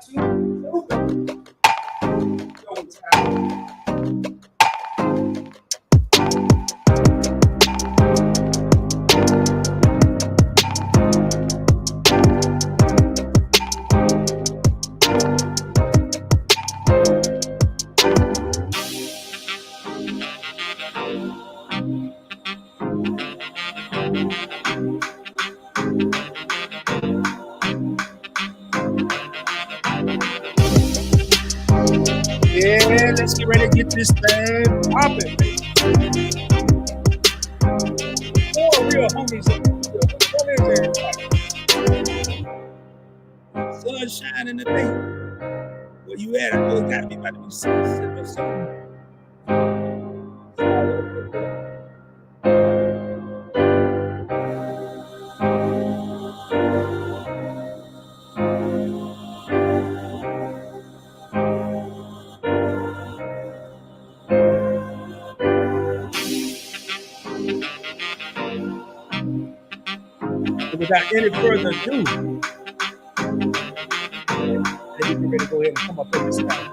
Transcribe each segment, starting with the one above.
2, go time. Yeah, let's get ready to get this thing popping, baby. 4 real homies in the sun shining today. Where you at? I know it gotta be about to be sunset or something. Without any further ado, let me get ready to go ahead and come up with this now.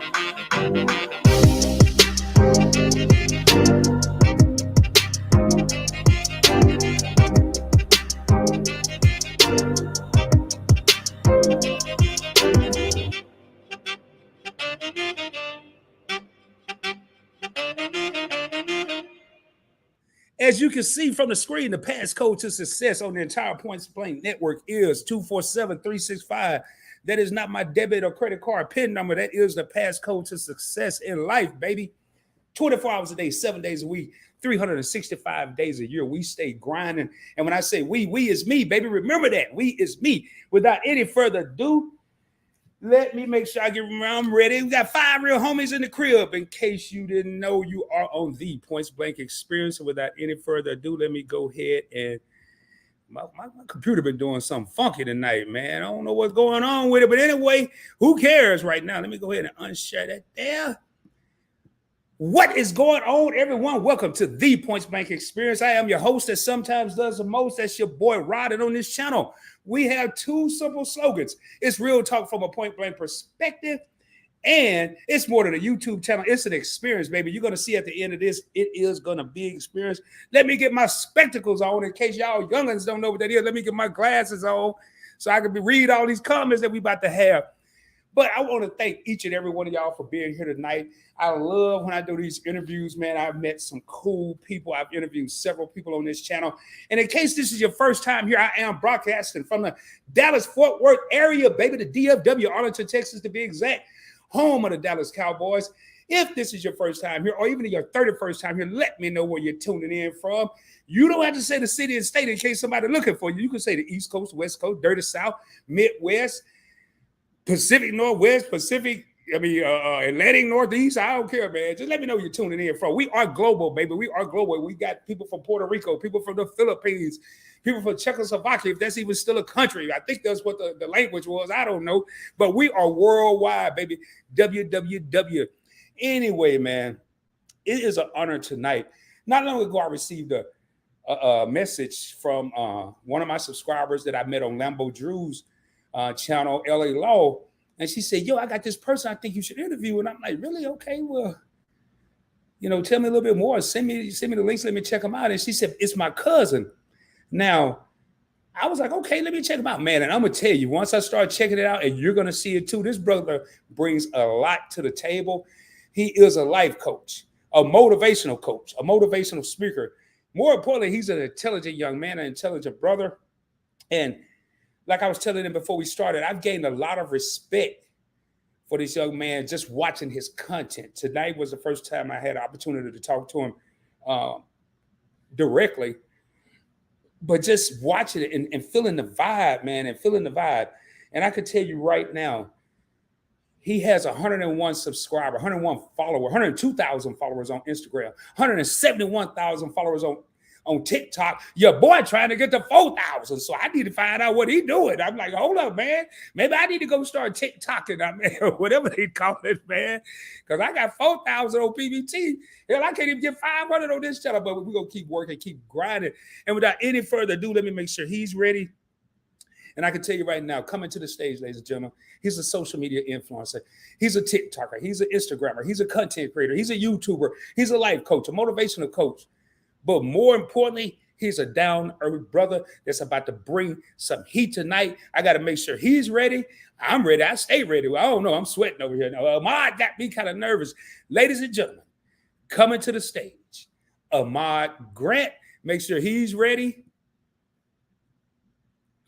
As you can see from the screen, the passcode to success on the entire Points Blank network is 247365. That is not my debit or credit card PIN number. That is the passcode to success in life, baby. 24 hours a day, 7 days a week, 365 days a year. We stay grinding. And when I say we is me, baby. Remember that. We is me. Without any further ado, let me make sure I get around ready. We got 5 real homies in the crib. In case you didn't know, you are on the Points Blank experience. So without any further ado, let me go ahead and my computer been doing something funky tonight, man. I don't know what's going on with it. But anyway, who cares right now? Let me go ahead and unshare that there. What is going on, everyone? Welcome to the Points Blank experience. I am your host that sometimes does the most. That's your boy Rod. And on this channel, we have 2 simple slogans. It's real talk from a point blank perspective, and it's more than a YouTube channel. It's an experience, baby. You're going to see at the end of this, it is going to be an experience. Let me get my spectacles on in case y'all youngins don't know what that is. Let me get my glasses on so I can read all these comments that we about to have. But I want to thank each and every one of y'all for being here tonight. I love when I do these interviews, man. I've met some cool people. I've interviewed several people on this channel. And in case this is your first time here, I am broadcasting from the Dallas-Fort Worth area, baby, the DFW, Arlington, Texas, to be exact, home of the Dallas Cowboys. If this is your first time here, or even your 31st time here, let me know where you're tuning in from. You don't have to say the city and state in case somebody's looking for you. You can say the East Coast, West Coast, Dirty South, Midwest, Pacific Northwest, Atlantic Northeast. I don't care, man. Just let me know you're tuning in from. We are global, baby. We are global. We got people from Puerto Rico, people from the Philippines, people from Czechoslovakia, if that's even still a country. I think that's what the language was. I don't know. But we are worldwide, baby. WWW. Anyway, man, it is an honor tonight. Not long ago, I received a message from one of my subscribers that I met on Lambo Drew's channel, LA Law, and she said, yo, I got this person I think you should interview. And I'm like, really? Okay, well, tell me a little bit more. Send me the links, let me check them out. And she said, it's my cousin. Now, I was like, okay, let me check him out, man. And I'm gonna tell you, once I start checking it out, and you're gonna see it too, this brother brings a lot to the table. He is a life coach, a motivational coach, a motivational speaker. More importantly, he's an intelligent young man, an intelligent brother. And like I was telling him before we started, I've gained a lot of respect for this young man just watching his content. Tonight was the first time I had an opportunity to talk to him directly, but just watching it and feeling the vibe, man, and feeling the vibe. And I could tell you right now, he has 101 subscribers, 101 followers, 102,000 followers on Instagram, 171,000 followers on TikTok. Your boy trying to get to 4,000. So I need to find out what he doing. I'm like, hold up, man. Maybe I need to go start TikToking, whatever they call it, man. Because I got 4,000 on PBT. Hell, I can't even get 500 on this channel, but we're going to keep working, keep grinding. And without any further ado, let me make sure he's ready. And I can tell you right now, coming to the stage, ladies and gentlemen, he's a social media influencer. He's a TikToker. He's an Instagrammer. He's a content creator. He's a YouTuber. He's a life coach, a motivational coach. But more importantly, he's a down-earth brother that's about to bring some heat tonight. I got to make sure he's ready. I'm ready. I stay ready. I don't know. I'm sweating over here now. Ahmad got me kind of nervous. Ladies and gentlemen, coming to the stage, Ahmad Grant. Make sure he's ready.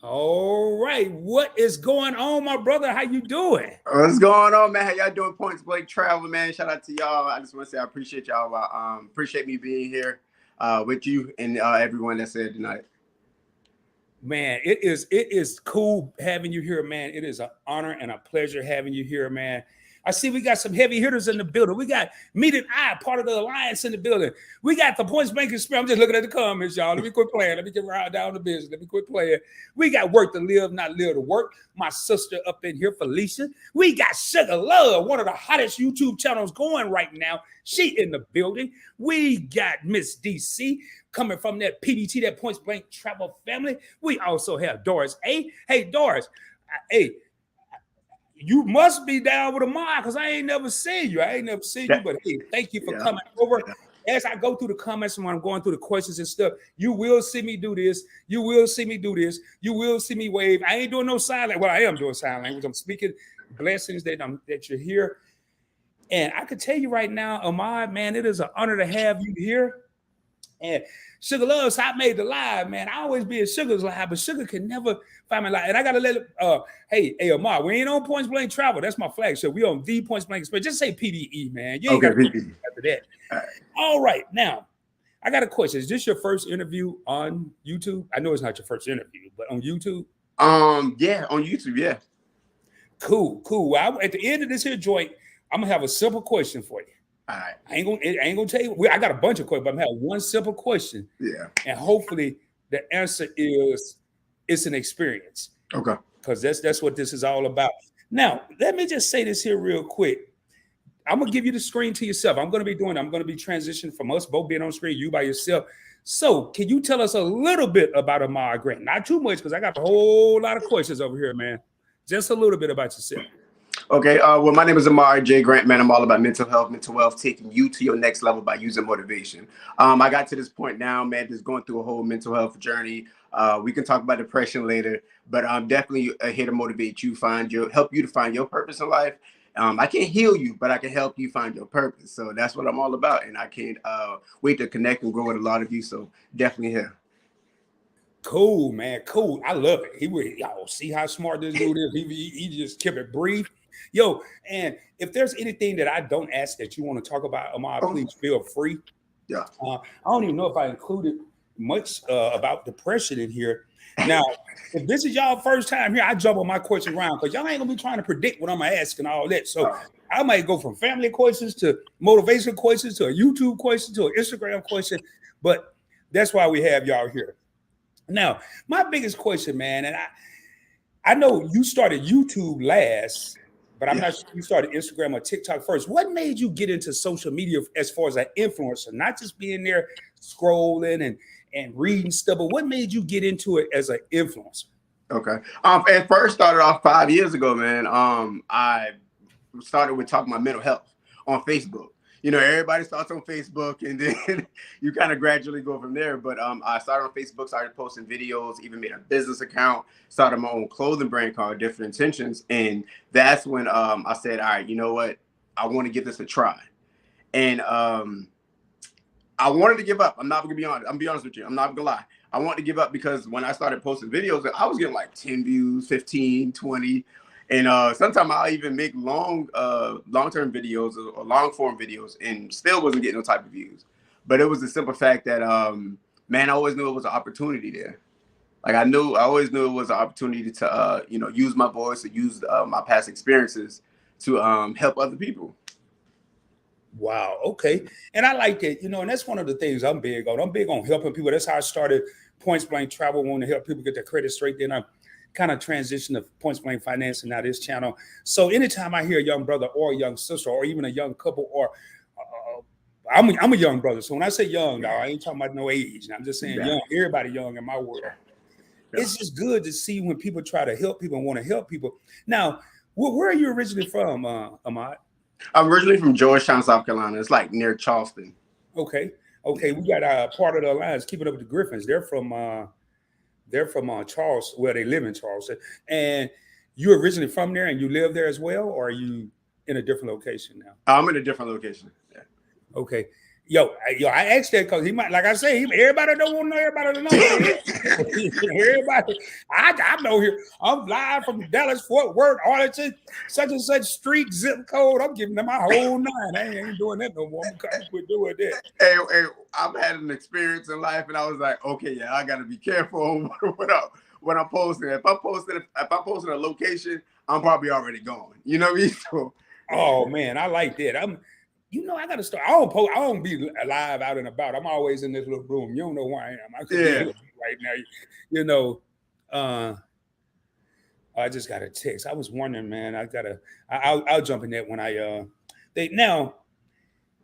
All right. What is going on, my brother? How you doing? What's going on, man? How y'all doing? Points Blank Travel, man. Shout out to y'all. I just want to say I appreciate y'all. Appreciate me being here with you and everyone that's there tonight. Man, it is cool having you here, man. It is an honor and a pleasure having you here, man. I see we got some heavy hitters in the building. We got Meet and I, part of the alliance in the building. We got the Points Bank Experience. I'm just looking at the comments, y'all. Let me quit playing. Let me get right down to business. Let me quit playing. We got Work to Live, Not Live to Work. My sister up in here, Felicia. We got Sugar Love, one of the hottest YouTube channels going right now. She in the building. We got Miss DC coming from that PBT, that Points Blank Travel family. We also have Doris A. Hey, Doris. Hey, you must be down with Ahmad because I ain't never seen you. But hey, thank you for coming over. As I go through the comments and when I'm going through the questions and stuff, you will see me do this. You will see me do this. You will see me wave. I ain't doing no sign language. Well, I am doing sign language. I'm speaking blessings that you're here. And I can tell you right now, Ahmad, man, it is an honor to have you here. And Sugar loves I made the live, man. I always be at Sugar's live, but Sugar can never find my live. And I gotta let it. Hey, Ahmad, we ain't on Points Blank Travel. That's my flagship. We on the Points Blank Experience. Just say PBE, man. You ain't got to after that. All right, now I got a question. Is this your first interview on YouTube? I know it's not your first interview, but on YouTube. Yeah, on YouTube. Yeah. Cool. Well, at the end of this here joint, I'm gonna have a simple question for you. All right. I ain't gonna tell you. I got a bunch of questions, but I'm gonna have one simple question. Yeah. And hopefully the answer is it's an experience. Okay. Because that's what this is all about. Now, let me just say this here real quick. I'm gonna give you the screen to yourself. I'm gonna be transitioning from us both being on screen, you by yourself. So can you tell us a little bit about Ahmad Grant? Not too much, because I got a whole lot of questions over here, man. Just a little bit about yourself. Okay, well, my name is Ahmad J. Grant, man. I'm all about mental health, mental wealth, taking you to your next level by using motivation. I got to this point now, man, just going through a whole mental health journey. We can talk about depression later, but I'm definitely here to motivate you, help you to find your purpose in life. I can't heal you, but I can help you find your purpose. So that's what I'm all about, and I can't wait to connect and grow with a lot of you. So definitely here. Cool, man. Cool. I love it. Y'all see how smart this dude is. He just kept it brief. Yo, and if there's anything that I don't ask that you want to talk about, Ahmad, please feel free. Yeah. I don't even know if I included much about depression in here. Now, if this is y'all first time here, I jump on my question around because y'all ain't gonna be trying to predict what I'm gonna ask and all that. So I might go from family questions to motivation questions to a YouTube question to an Instagram question, but that's why we have y'all here. Now, my biggest question, man, and I know you started YouTube last, but I'm not sure you started Instagram or TikTok first. What made you get into social media as far as an influencer, not just being there scrolling and reading stuff, but what made you get into it as an influencer? Okay. At first started off 5 years ago, man. I started with talking about mental health on Facebook. You know, everybody starts on Facebook and then you kind of gradually go from there. But I started on Facebook, started posting videos, even made a business account, started my own clothing brand called Different Intentions. And that's when I said, all right, you know what? I want to give this a try. And I wanted to give up. I'm not going to be honest. I'm going to be honest with you. I'm not going to lie. I wanted to give up because when I started posting videos, I was getting like 10 views, 15, 20. And sometimes I'll even make long-term videos or long-form videos and still wasn't getting no type of views. But it was the simple fact that, man, I always knew it was an opportunity there. Like I always knew it was an opportunity to, use my voice, to use my past experiences to help other people. Wow. Okay. And I like it, and that's one of the things I'm big on. I'm big on helping people. That's how I started Points Blank Travel, wanting to help people get their credit straight. Then I kind of transition to Points Blank Finance and now this channel. So anytime I hear a young brother or a young sister or even a young couple, or I'm a young brother. So when I say young, dog, I ain't talking about no age. I'm just saying young. Everybody young in my world. it's just good to see when people try to help people and want to help people. Now, where are you originally from, Ahmad? I'm originally from Georgetown, South Carolina. It's like near Charleston. Okay, we got part of the alliance keeping up with the Griffins. They're from Charles, where they live in Charleston. And you originally from there, and you live there as well, or are you in a different location now? I'm in a different location. Yeah. Okay. I asked that because he might, like I say, everybody don't want to know everybody to know. Everybody, I know here. I'm live from Dallas, Fort Worth, Arlington, such and such street, zip code. I'm giving them my whole nine. I ain't doing that no more. I'm quit doing that. Hey, I've had an experience in life, and I was like, okay, yeah, I got to be careful when I'm posting. If I'm posting a location, I'm probably already gone. You know what I mean? So, oh man, I like that. I gotta start. I don't be alive out and about. I'm always in this little room. You don't know where I am. I could be right now. I just got a text. I was wondering, man. I'll jump in that when now.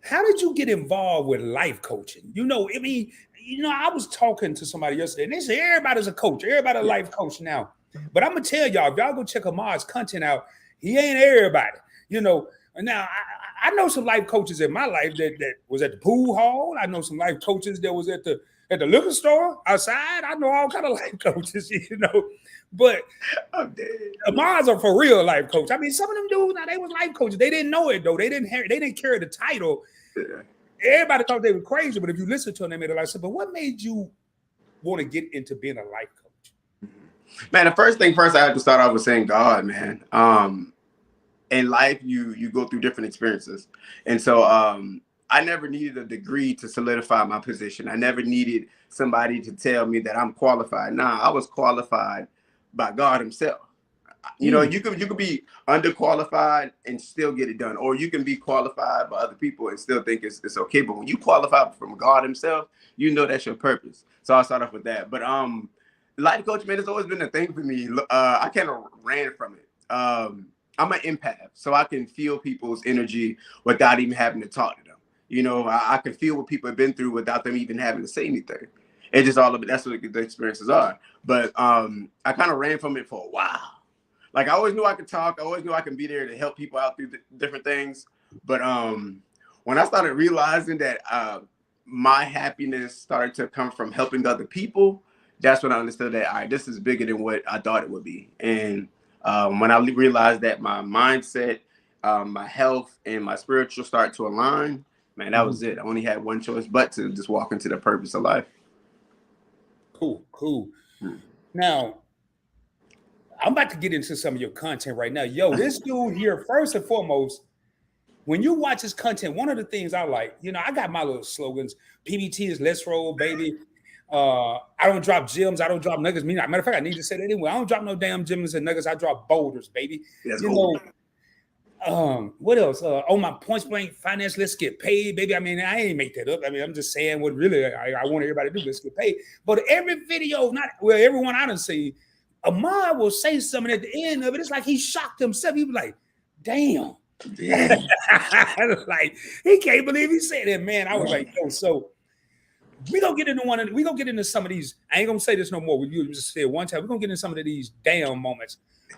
How did you get involved with life coaching? I was talking to somebody yesterday, and they said everybody's a coach. Everybody's a life coach now. But I'm gonna tell y'all, if y'all go check Ahmad's content out, he ain't everybody. Now I know some life coaches in my life that was at the pool hall. I know some life coaches that was at the liquor store outside. I know all kind of life coaches, But Ahmad's a for real life coach. I mean, some of them dudes now they was life coaches. They didn't know it though. They didn't carry the title. Yeah. Everybody thought they were crazy, but if you listen to them, they made a life. But what made you want to get into being a life coach? Man, the first thing I have to start off with saying God, man. In life, you go through different experiences. And so I never needed a degree to solidify my position. I never needed somebody to tell me that I'm qualified. Nah, I was qualified by God himself. You could be underqualified and still get it done. Or you can be qualified by other people and still think it's okay. But when you qualify from God himself, that's your purpose. So I'll start off with that. But life coach, man, it's always been a thing for me. I kind of ran from it. I'm an empath, so I can feel people's energy without even having to talk to them. I can feel what people have been through without them even having to say anything. It's just all of it. That's what the experiences are. But I kind of ran from it for a while. Like I always knew I could talk. I always knew I could be there to help people out through different things. But when I started realizing that my happiness started to come from helping other people, that's when I understood that, all right, this is bigger than what I thought it would be. And when I realized that my mindset, my health, and my spiritual start to align, man, that was it. I only had one choice but to just walk into the purpose of life. Cool. Now, I'm about to get into some of your content right now. Yo, this dude here, first and foremost, when you watch his content, one of the things I like, I got my little slogans. PBT is let's roll, baby. I don't drop gems. I don't drop nuggets. Matter of fact, I need to say that anyway. I don't drop no damn gems and nuggets. I drop boulders, baby. What else? On my points blank finance, let's get paid, baby. I mean, I ain't make that up. I mean, I'm just saying what really I want everybody to do. Let's get paid. But every video, everyone I done seen, Ahmad will say something at the end of it. It's like he shocked himself. He was like, damn. Like, he can't believe he said that, man. I was like, yo, so we're gonna get into some of these. I ain't gonna say this no more. You just said one time. We're gonna get into some of these damn moments.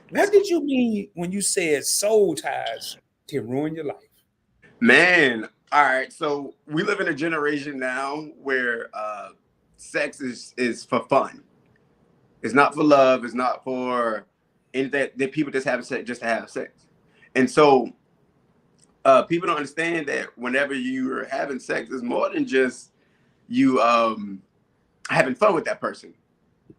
What did you mean when you said soul ties can ruin your life? Man, all right. So we live in a generation now where sex is for fun. It's not for love. It's not for anything that people just have sex just to have sex. And so people don't understand that whenever you're having sex, it's more than just you having fun with that person.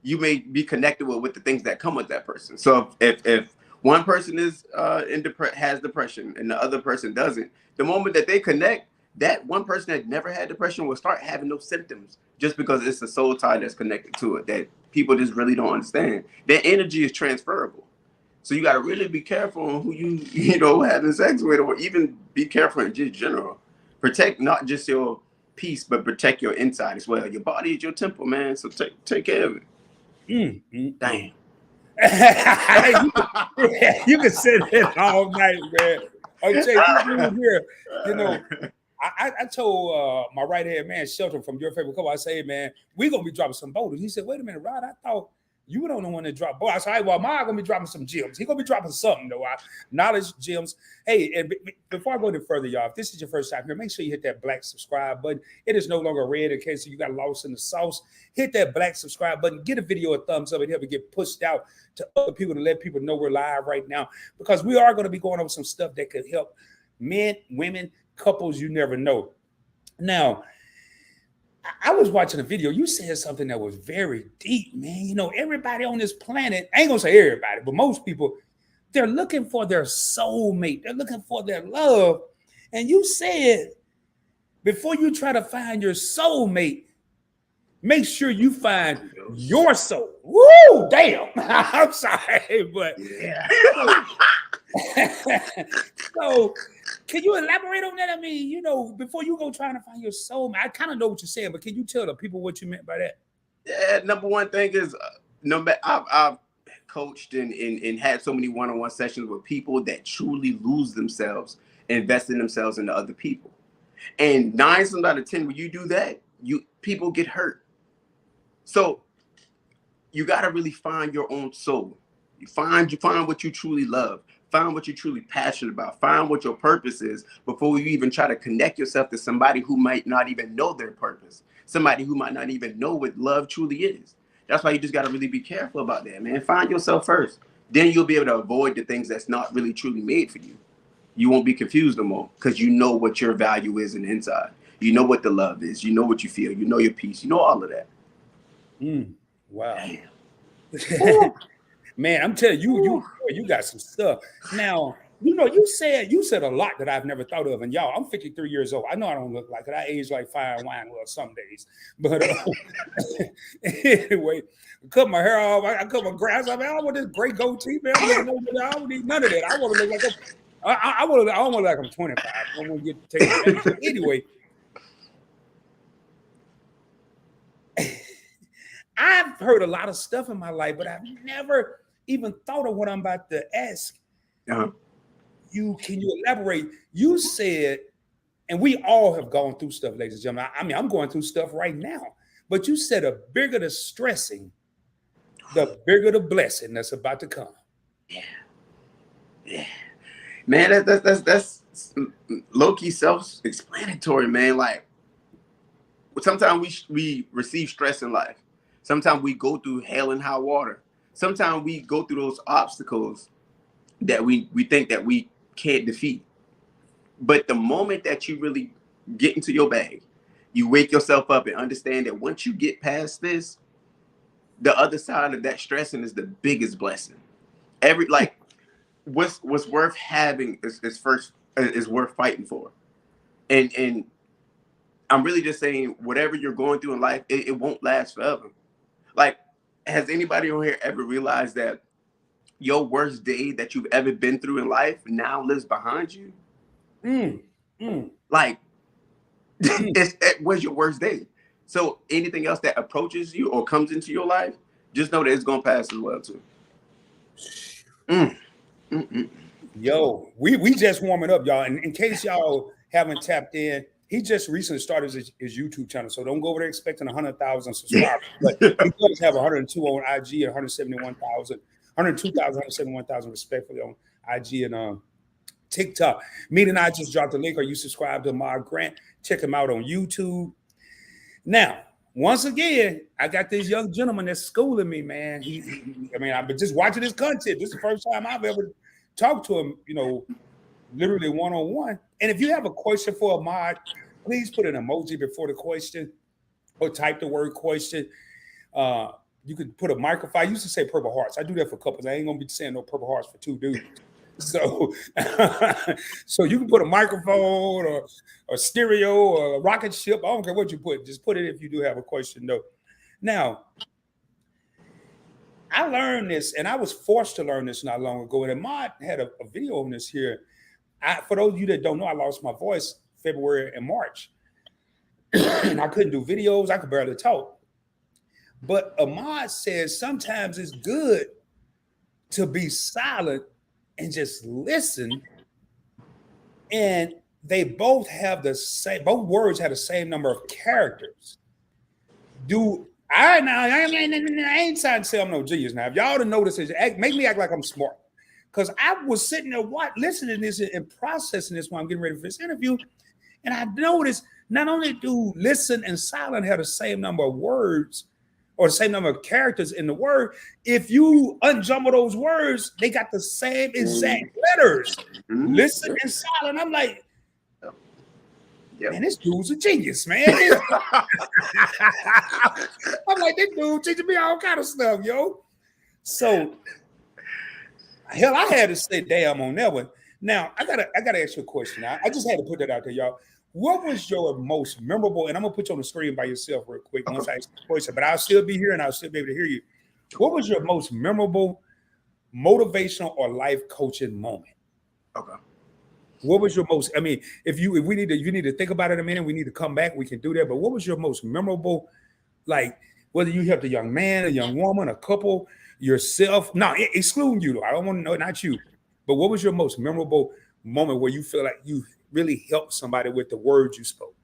You may be connected with the things that come with that person. So if one person is has depression and the other person doesn't, the moment that they connect, that one person that never had depression will start having those symptoms just because it's a soul tie that's connected to it that people just really don't understand. Their energy is transferable. So you got to really be careful on who you having sex with, or even be careful in just general. Protect not just your peace, but protect your inside as well. Your body is your temple, man. So take care of it. Damn. You can say that all night, man. Here, I told my right hand man, Shelton from Your Favorite Couple, I say, man, we're gonna be dropping some boulders. He said, wait a minute, Rod, I thought You don't want to drop. Boy, I said, well, Ahmad gonna be dropping some gems. He gonna be dropping something though. Knowledge gems. Hey, and before I go any further, y'all, if this is your first time here, make sure you hit that black subscribe button. It is no longer red in case you got lost in the sauce. Hit that black subscribe button. Get a video a thumbs up. It help it get pushed out to other people to let people know we're live right now, because we are going to be going over some stuff that could help men, women, couples. You never know. Now, I was watching a video. You said something that was very deep, man. You know, everybody on this planet, I ain't gonna say everybody, but most people, they're looking for their soulmate. They're looking for their love. And you said, before you try to find your soulmate, make sure you find your soul. Woo, damn. I'm sorry, but Yeah. So can you elaborate on that? I mean, you know, before you go trying to find your soulmate, I kind of know what you're saying, but can you tell the people what you meant by that? Yeah, number one thing is no matter I've coached and had so many one-on-one sessions with people that truly lose themselves, invest in themselves into other people. And 9 times out of 10, when you do that, people get hurt. So you got to really find your own soul. You find what you truly love. Find what you're truly passionate about. Find what your purpose is before you even try to connect yourself to somebody who might not even know their purpose. Somebody who might not even know what love truly is. That's why you just got to really be careful about that, man. Find yourself first. Then you'll be able to avoid the things that's not really truly made for you. You won't be confused no more because you know what your value is in the inside. You know what the love is. You know what you feel. You know your peace. You know all of that. Wow. Damn. Man, I'm telling you, you got some stuff. Now, you know, you said a lot that I've never thought of. And y'all, I'm 53 years old. I know I don't look like it. I age like fine wine, well, some days. But anyway, cut my hair off. I cut my grass off. I don't want this gray goatee, man. I don't need none of that. I want to look like I want to look like I'm 25. I don't want to get taken. Anyway, I've heard a lot of stuff in my life, but I've never even thought of what I'm about to ask. Uh-huh. Can you elaborate? You said, and we all have gone through stuff, ladies and gentlemen. I mean, I'm going through stuff right now. But you said the bigger the stressing, the bigger the blessing that's about to come. Yeah. Man, that's low-key self-explanatory, man. Like, sometimes we receive stress in life. Sometimes we go through hell and high water. Sometimes we go through those obstacles that we think that we can't defeat. But the moment that you really get into your bag, you wake yourself up and understand that once you get past this, the other side of that stressing is the biggest blessing. What's worth having is worth fighting for. And I'm really just saying, whatever you're going through in life, it won't last forever. Like, has anybody on here ever realized that your worst day that you've ever been through in life now lives behind you? Like, it was your worst day. So anything else that approaches you or comes into your life, just know that it's gonna pass as well too. Yo, we just warming up, y'all. And in case y'all haven't tapped in, he just recently started his YouTube channel. So don't go over there expecting 100,000 subscribers. But he does have 102 on IG and 171,000 respectfully on IG and TikTok. Me and I just dropped the link. Are you subscribed to Ahmad Grant? Check him out on YouTube. Now, once again, I got this young gentleman that's schooling me, man. I've been just watching his content. This is the first time I've ever talked to him, you know, literally one-on-one. And if you have a question for Ahmad, please put an emoji before the question or type the word question. You could put a microphone. I used to say purple hearts. I do that for couples. I ain't gonna be saying no purple hearts for two dudes. So, so you can put a microphone or a stereo or a rocket ship. I don't care what you put. Just put it if you do have a question, though. Now, I learned this, and I was forced to learn this not long ago. And Ahmad had a video on this here. For those of you that don't know, I lost my voice February and March. And I couldn't do videos. I could barely talk. But Ahmad says sometimes it's good to be silent and just listen. And they both have both words have the same number of characters. Do All right, now I ain't trying to say I'm no genius. Now, if y'all to notice this, make me act like I'm smart, because I was sitting there listening to this and processing this while I'm getting ready for this interview, and I noticed not only do listen and silent have the same number of words or the same number of characters in the word, if you unjumble those words, they got the same exact letters. Listen and silent. I'm like, man, this dude's a genius, man. I'm like, this dude teaching me all kind of stuff, yo. So, hell, I had to say damn on that one. Now, I gotta ask you a question. I just had to put that out there, y'all. What was your most memorable? And I'm gonna put you on the screen by yourself real quick once I ask the question, but I'll still be here and I'll still be able to hear you. What was your most memorable motivational or life coaching moment? Okay. What was your most? I mean, if you need to think about it a minute, we need to come back. We can do that. But what was your most memorable, like whether you helped a young man, a young woman, a couple, yourself? No, excluding you. Though. I don't want to know, not you. But what was your most memorable moment where you feel like you really helped somebody with the words you spoke?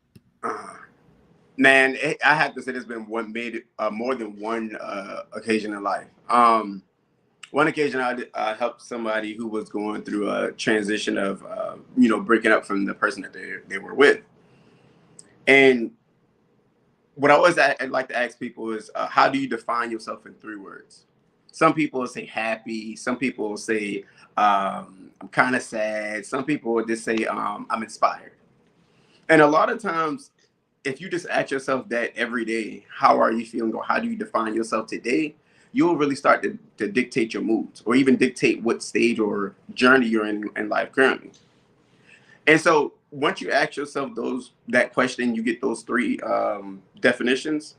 Man, I have to say there's been more than one occasion in life. One occasion I helped somebody who was going through a transition of, breaking up from the person that they were with. And what I'd like to ask people is, how do you define yourself in 3 words? Some people will say happy. Some people will say, I'm kind of sad. Some people will just say, I'm inspired. And a lot of times, if you just ask yourself that every day, how are you feeling, or how do you define yourself today, you'll really start to dictate your moods, or even dictate what stage or journey you're in life currently. And so once you ask yourself that question, you get those 3 definitions,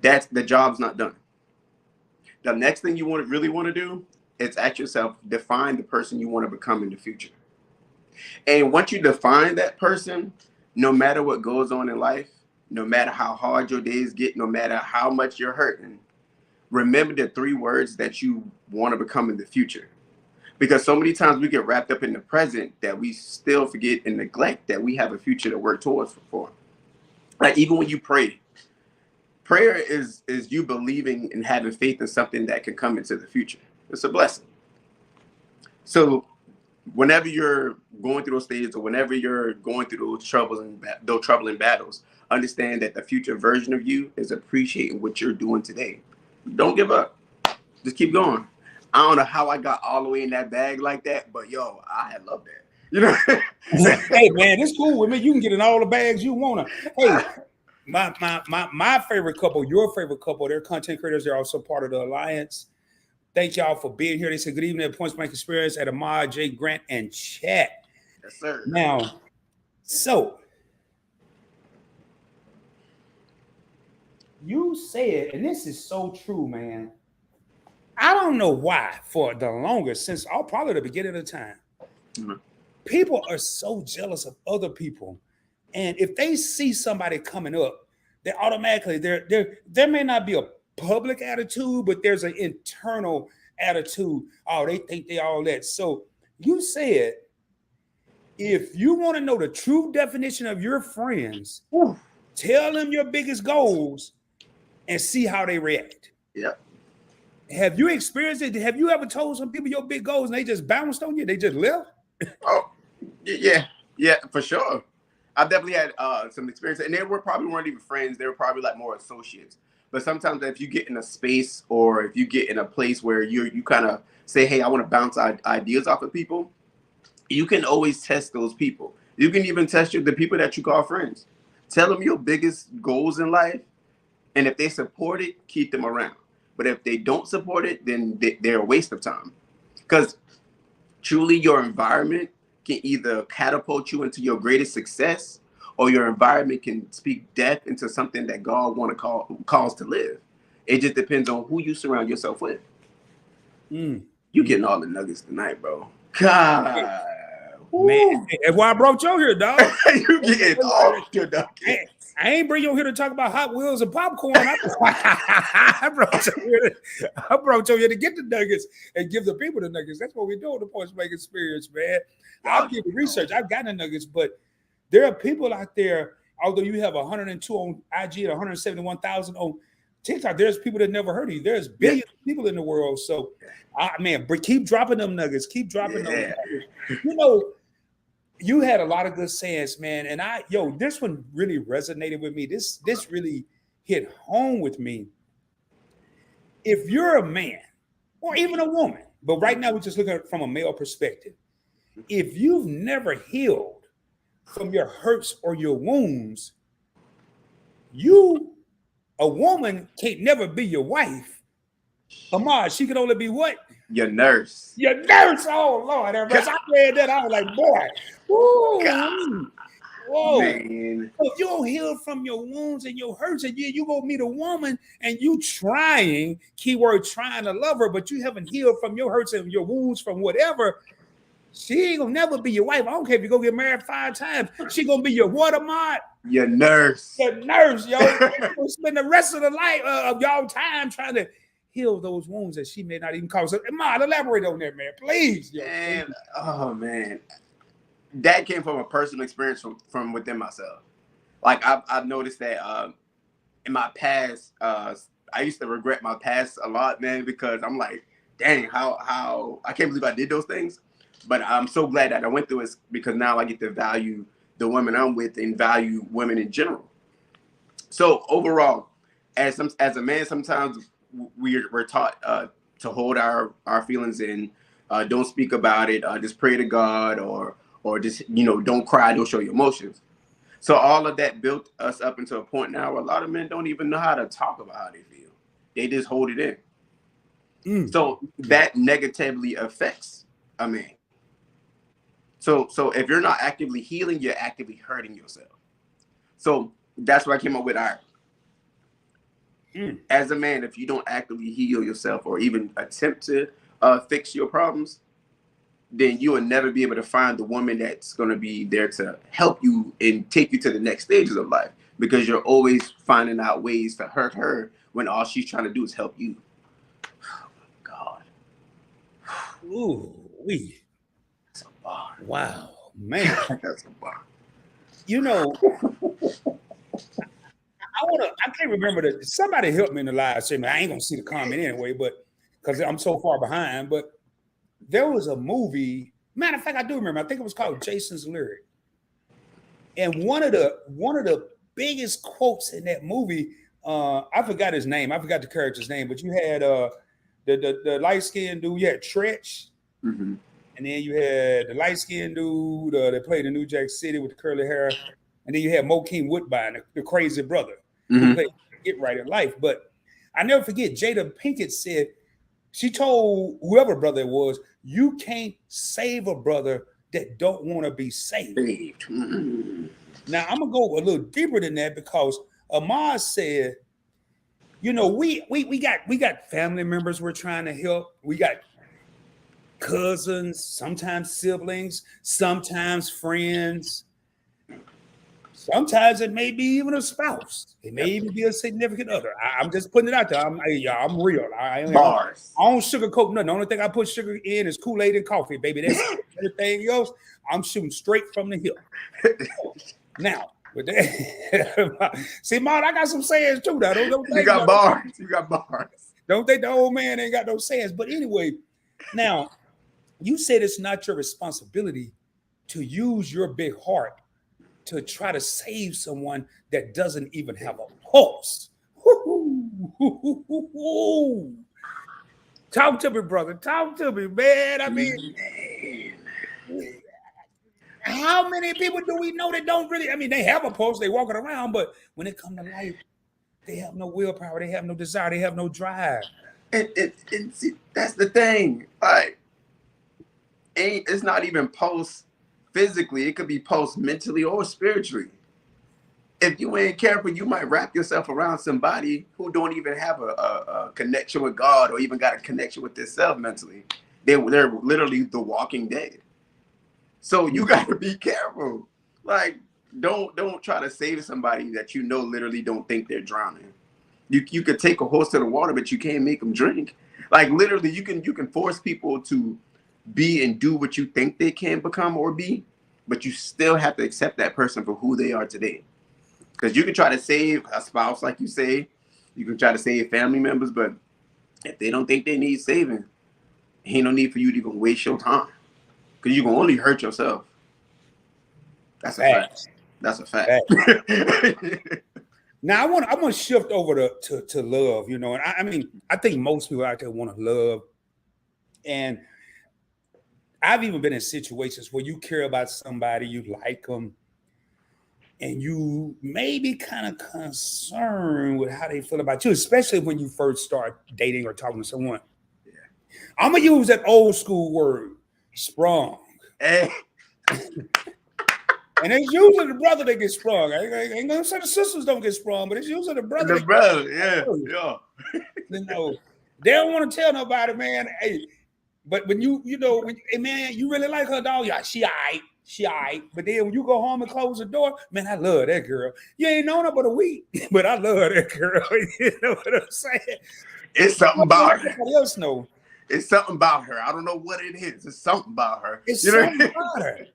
that's the job's not done. The next thing you really want to do is ask yourself, define the person you want to become in the future. And once you define that person, no matter what goes on in life, no matter how hard your days get, no matter how much you're hurting, remember the 3 words that you want to become in the future. Because so many times we get wrapped up in the present that we still forget and neglect that we have a future to work towards for. Like even when you pray, prayer is you believing and having faith in something that can come into the future. It's a blessing. So whenever you're going through those stages, or whenever you're going through those troubling battles, understand that the future version of you is appreciating what you're doing today. Don't give up. Just keep going. I don't know how I got all the way in that bag like that, but yo, I love that. You know? Hey man, it's cool with me. You can get in all the bags you wanna. Hey, my favorite couple, your favorite couple, they're content creators. They're also part of the Alliance. Thank y'all for being here. They said good evening at Points Blank Experience at Ahmad, J. Grant, and Chat. Yes, sir. Now, so you said, and this is so true, man. I don't know why for the longest, since probably the beginning of the time, people are so jealous of other people. And if they see somebody coming up, they automatically, there may not be a public attitude, but there's an internal attitude. Oh, they think they all that. So you said, if you want to know the true definition of your friends, tell them your biggest goals and see how they react. Yep. Have you experienced it? Have you ever told some people your big goals and they just bounced on you? They just left? Oh, yeah, for sure. I've definitely had some experience, and they weren't even friends. They were probably like more associates. But sometimes if you get in a space, or if you get in a place where you kind of say, hey, I want to bounce ideas off of people, you can always test those people. You can even test the people that you call friends. Tell them your biggest goals in life, and if they support it, keep them around. But if they don't support it, then they're a waste of time. Because truly your environment can either catapult you into your greatest success, or your environment can speak death into something that God calls to live. It just depends on who you surround yourself with. You getting all the nuggets tonight, bro. God. Man, that's why I brought you here, dog. You getting all the nuggets. I ain't bring you here to talk about Hot Wheels and popcorn. I brought you here to get the nuggets and give the people the nuggets. That's what we do in the Points Blank Experience, man. I'll give you research. I've gotten the nuggets, but there are people out there, although you have 102 on IG and 171,000 on TikTok, there's people that never heard of you. There's billions of people in the world. So, man, keep dropping them nuggets. Keep dropping them nuggets. You know, you had a lot of good sayings, man. And this one really resonated with me. This really hit home with me. If you're a man or even a woman, but right now we're just looking at it from a male perspective. If you've never healed from your hurts or your wounds, a woman can't never be your wife. Ahmad, she can only be what? Your nurse. Your nurse. Oh, Lord. I read that. I was like, boy. Woo. Whoa. Man. So if you don't heal from your wounds and your hurts, and you go meet a woman and you trying, keyword trying to love her, but you haven't healed from your hurts and your wounds from whatever, she ain't gonna never be your wife. I don't care if you go get married 5 times. She gonna be your what, Ahmad? Your nurse. Your nurse, yo. You'll spend the rest of the life of y'all time trying to heal those wounds that she may not even cause. So, Ahmad, elaborate on that, man, please. Yo. And, oh man, that came from a personal experience from within myself. Like I've noticed that in my past, I used to regret my past a lot, man, because I'm like, dang, how I can't believe I did those things. But I'm so glad that I went through it because now I get to value the women I'm with and value women in general. So overall, as a man, sometimes we're taught to hold our feelings in, don't speak about it, just pray to God, or just don't cry, don't show your emotions. So all of that built us up into a point now where a lot of men don't even know how to talk about how they feel. They just hold it in. So that negatively affects a man. So if you're not actively healing, you're actively hurting yourself. So that's why I came up with as a man, if you don't actively heal yourself or even attempt to fix your problems, then you will never be able to find the woman that's going to be there to help you and take you to the next stages of life, because you're always finding out ways to hurt her when all she's trying to do is help you. Oh, God. Ooh, that's a bar. Wow, man. That's a bar. I can't remember that. Somebody helped me in the live stream. I ain't gonna see the comment anyway, but because I'm so far behind. But there was a movie. Matter of fact, I do remember. I think it was called Jason's Lyric. And one of the biggest quotes in that movie, I forgot his name. I forgot the character's name, but you had the light-skinned dude. You had Tretch. Mm-hmm. And then you had the light-skinned dude that played in New Jack City with the curly hair. And then you had Mokeem Woodbine, the crazy brother, who played Get Right in Life. But I never forget, Jada Pinkett said, she told whoever brother it was, you can't save a brother that don't want to be saved. Now, I'm going to go a little deeper than that, because Ahmad said, we got family members we're trying to help. We got cousins, sometimes siblings, sometimes friends. Sometimes it may be even a spouse. It may even be a significant other. I'm just putting it out there. I'm real. I don't sugarcoat nothing. The only thing I put sugar in is Kool-Aid and coffee, baby. That's everything else. I'm shooting straight from the hip. Now, with that, see, Maud, I got some sayings too. Now, don't you got bars. You got bars. Don't think the old man ain't got no sayings. But anyway, now you said it's not your responsibility to use your big heart to try to save someone that doesn't even have a pulse. Talk to me, brother. Talk to me, man. I mean, how many people do we know that don't really? I mean, they have a pulse, they walking around, but when it comes to life, they have no willpower, they have no desire, they have no drive. See, that's the thing. Like, it's not even pulse physically, it could be pulse mentally or spiritually. If you ain't careful, you might wrap yourself around somebody who don't even have a connection with God or even got a connection with themselves mentally. They're literally the walking dead. So you got to be careful. Like, don't try to save somebody that literally don't think they're drowning. You could take a horse to the water, but you can't make them drink. Like, literally, you can force people to be and do what you think they can become or be, but you still have to accept that person for who they are today. Because you can try to save a spouse, like you say, You can try to save family members, but if they don't think they need saving, ain't no need for you to even waste your time, because you can only hurt yourself. That's a fact. That's a fact. Now I want to shift over to love, you know, and I mean, I think most people out there want to love, and I've even been in situations where you care about somebody, you like them, and you may be kind of concerned with how they feel about you, especially when you first start dating or talking to someone. Yeah. I'm gonna use that old school word, sprung. Hey. And it's usually the brother that gets sprung. I ain't gonna say the sisters don't get sprung, but it's usually the brother. The brother, yeah. You know, they don't want to tell nobody, man. Hey, but when you know, hey, man, you really like her, dog. Yeah, she aight. But then when you go home and close the door, man, I love that girl. You ain't known her but a week, but I love that girl. You know what I'm saying? It's something about her. Everybody else know. It's something about her. I don't know what it is. It's something about her. It's something about her.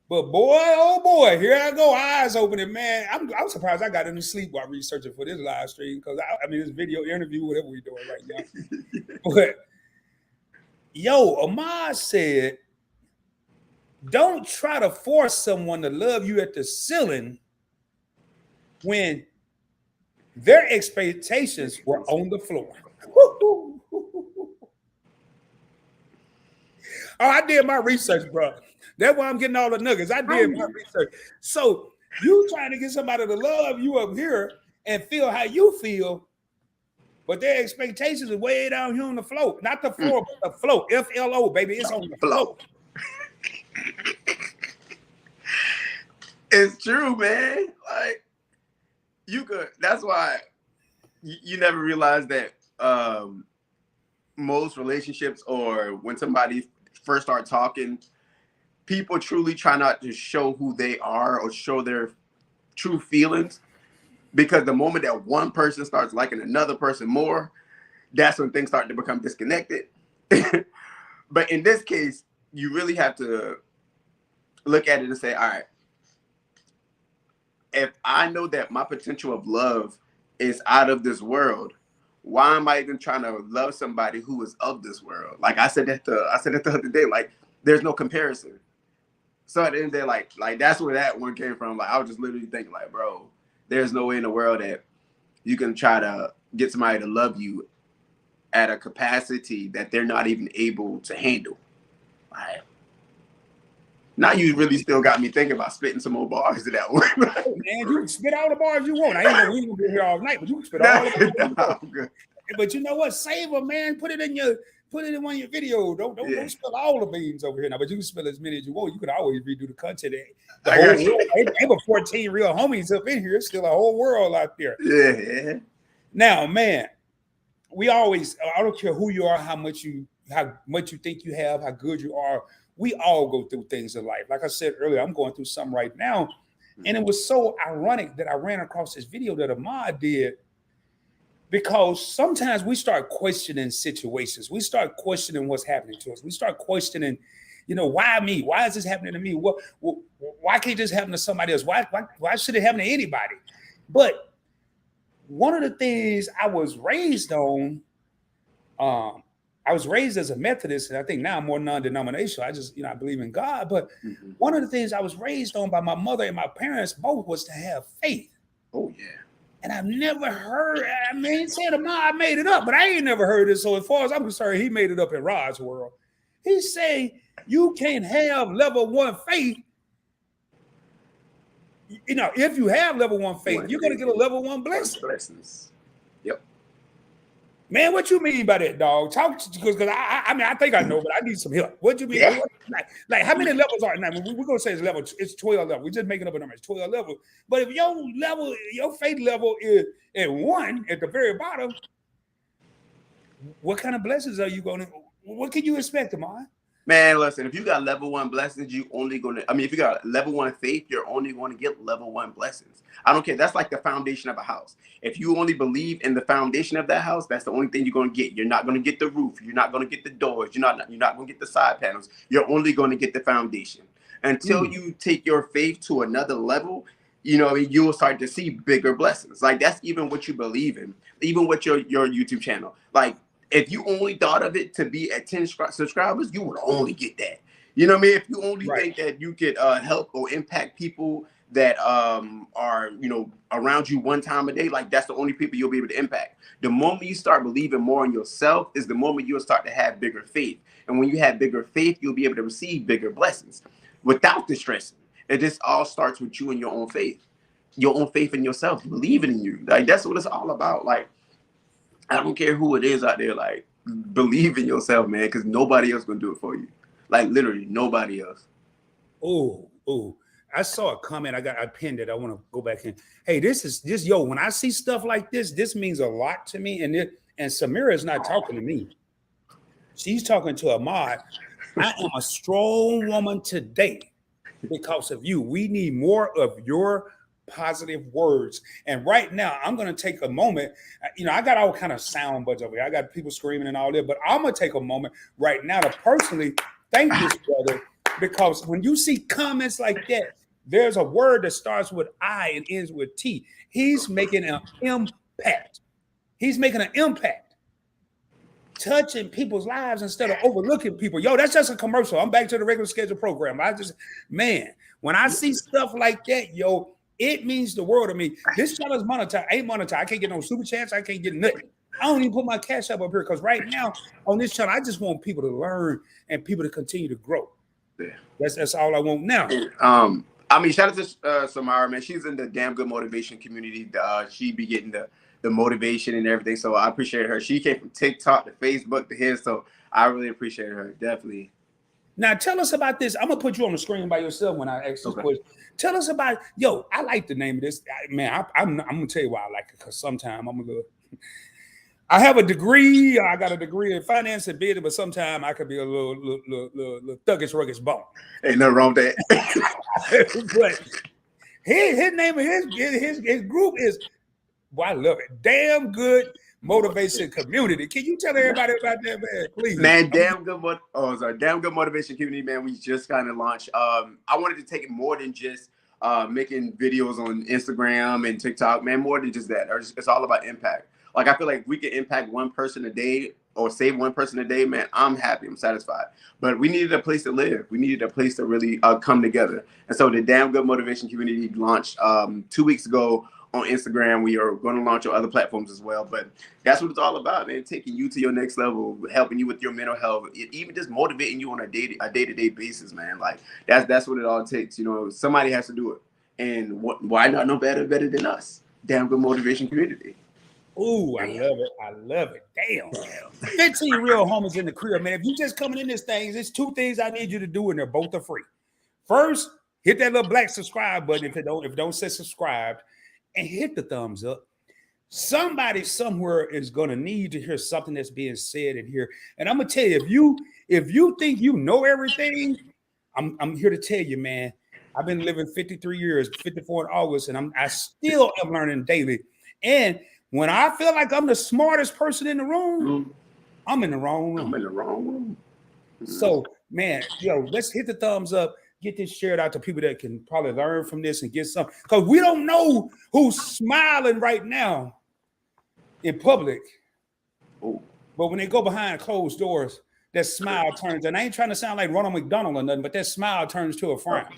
But boy, oh boy, here I go, eyes opening, man. I'm surprised I got any sleep while researching for this live stream, because I mean, this video interview, whatever we're doing right now. But yo, Ahmad said, don't try to force someone to love you at the ceiling when their expectations were on the floor. Oh, I did my research, bro. That's why I'm getting all the nuggets. I did my research. So you trying to get somebody to love you up here and feel how you feel, but their expectations are way down here on the float. Not the floor, but the float. F-L-O, baby. It's on the float. It's true, man. Like, you could, that's why you never realize that most relationships, or when somebody first start talking, people truly try not to show who they are or show their true feelings, because the moment that one person starts liking another person more, that's when things start to become disconnected. But in this case, you really have to look at it and say, all right, if I know that my potential of love is out of this world, why am I even trying to love somebody who is of this world? Like I said that the other day, like, there's no comparison. So at the end of the day, like that's where that one came from. Like, I was just literally thinking, like, bro, there's no way in the world that you can try to get somebody to love you at a capacity that they're not even able to handle. Like, now you really still got me thinking about spitting some more bars to that one. Man, you can spit all the bars you want. I ain't gonna be here all night, but you can spit all the bars you want. But you know what? Save them, man. Put it in one of your videos. Don't spill all the beans over here now, but you can spill as many as you want. You can always redo the content. The whole world, ain't but 14 real homies up in here. It's still a whole world out there. Yeah. Now, man, I don't care who you are, how much you think you have, how good you are. We all go through things in life. Like I said earlier, I'm going through something right now. And it was so ironic that I ran across this video that Ahmad did, because sometimes we start questioning situations. We start questioning what's happening to us. We start questioning, you know, why me? Why is this happening to me? Why can't this happen to somebody else? Why should it happen to anybody? But one of the things I was raised on, I was raised as a Methodist, and I think now I'm more non-denominational. I just, I believe in God. But one of the things I was raised on by my mother and my parents both was to have faith. Oh, yeah. And I've never heard, I mean, said I made it up, but I ain't never heard it. So as far as I'm concerned, he made it up in Rod's world. He say you can't have level 1 faith. You know, if you have level 1 faith, you're going to get a level 1 blessing. Blessings. Yep. Man, what you mean by that, dog? Talk, because I mean, I think I know, but I need some help. What you mean? Yeah. Like how many levels are it now? We're gonna say it's 12 levels. We're just making up a number. It's 12 levels. But if your faith level is at 1 at the very bottom, what kind of blessings are you gonna? What can you expect, Ahmad? Man, listen, if you got level 1 blessings, if you got level 1 faith, you're only going to get level 1 blessings. I don't care. That's like the foundation of a house. If you only believe in the foundation of that house, that's the only thing you're going to get. You're not going to get the roof. You're not going to get the doors. You're not going to get the side panels. You're only going to get the foundation. Until you take your faith to another level, you know, you will start to see bigger blessings. Like that's even what you believe in, even with your YouTube channel. Like if you only thought of it to be at 10 subscribers, you would only get that. You know what I mean? If you only Right. think that you could help or impact people that are, you know, around you one time a day, like that's the only people you'll be able to impact. The moment you start believing more in yourself is the moment you'll start to have bigger faith. And when you have bigger faith, you'll be able to receive bigger blessings without the stressing. It just all starts with you and your own faith in yourself, believing in you. Like that's what it's all about. Like I don't care who it is out there. Like believe in yourself, man, because nobody else gonna do it for you. Like literally nobody else. Oh. I saw a comment. I pinned it. I want to go back in. Hey, this is just yo. When I see stuff like this means a lot to me. And Samira is not talking to me. She's talking to Ahmad. I am a strong woman today because of you. We need more of your positive words. And right now, I'm going to take a moment. You know, I got all kind of sound buds over here. I got people screaming and all that, but I'm going to take a moment right now to personally thank this brother, because when you see comments like that, there's a word that starts with I and ends with T. He's making an impact. He's making an impact, touching people's lives instead of overlooking people. Yo, that's just a commercial. I'm back to the regular schedule program. Man, when I see stuff like that, yo, it means the world to me. This channel is monetized. Ain't monetized. I can't get no super chats. I can't get nothing. I don't even put my cash up here because right now on this channel, I just want people to learn and people to continue to grow. Yeah. That's all I want now. I mean, shout out to Samara, man. She's in the damn good motivation community. She be getting the motivation and everything. So I appreciate her. She came from TikTok to Facebook to here. So I really appreciate her. Definitely. Now tell us about this. I'm gonna put you on the screen by yourself when I ask this question. Tell us about, yo, I like the name of this. Man, I'm gonna tell you why I like it, because sometimes I have a degree. I got a degree in finance and business, but sometimes I could be a little thuggish, ruggish bone. Ain't nothing wrong with that. But his name of his group is, boy, I love it. Damn Good Motivation Community. Can you tell everybody about that, man? Please. Man, Damn Good Motivation Community, man. We just kind of launched. I wanted to take it more than just making videos on Instagram and TikTok, man. More than just that. It's all about impact. Like, I feel like we can impact one person a day or save one person a day, man, I'm happy. I'm satisfied. But we needed a place to live. We needed a place to really come together. And so the Damn Good Motivation Community launched 2 weeks ago on Instagram. We are going to launch on other platforms as well. But that's what it's all about, man. Taking you to your next level, helping you with your mental health, even just motivating you on a day-to-day basis, man. Like, that's what it all takes. You know, somebody has to do it. And why not no better than us? Damn Good Motivation Community. Ooh, I love it. I love it. Damn. 15 real homies in the crib, man. If you just coming in this thing, there's 2 things I need you to do, and they're both are free. First, hit that little black subscribe button if it don't say subscribed, and hit the thumbs up. Somebody somewhere is gonna need to hear something that's being said in here. And I'm gonna tell you, if you think you know everything, I'm here to tell you, man. I've been living 53 years, 54 in August, and I still am learning daily. And when I feel like I'm the smartest person in the room, I'm in the wrong room. I'm in the wrong room. So, man, yo, let's hit the thumbs up. Get this shared out to people that can probably learn from this and get something. Because we don't know who's smiling right now in public. Ooh. But when they go behind closed doors, that smile turns. And I ain't trying to sound like Ronald McDonald or nothing, but that smile turns to a frown.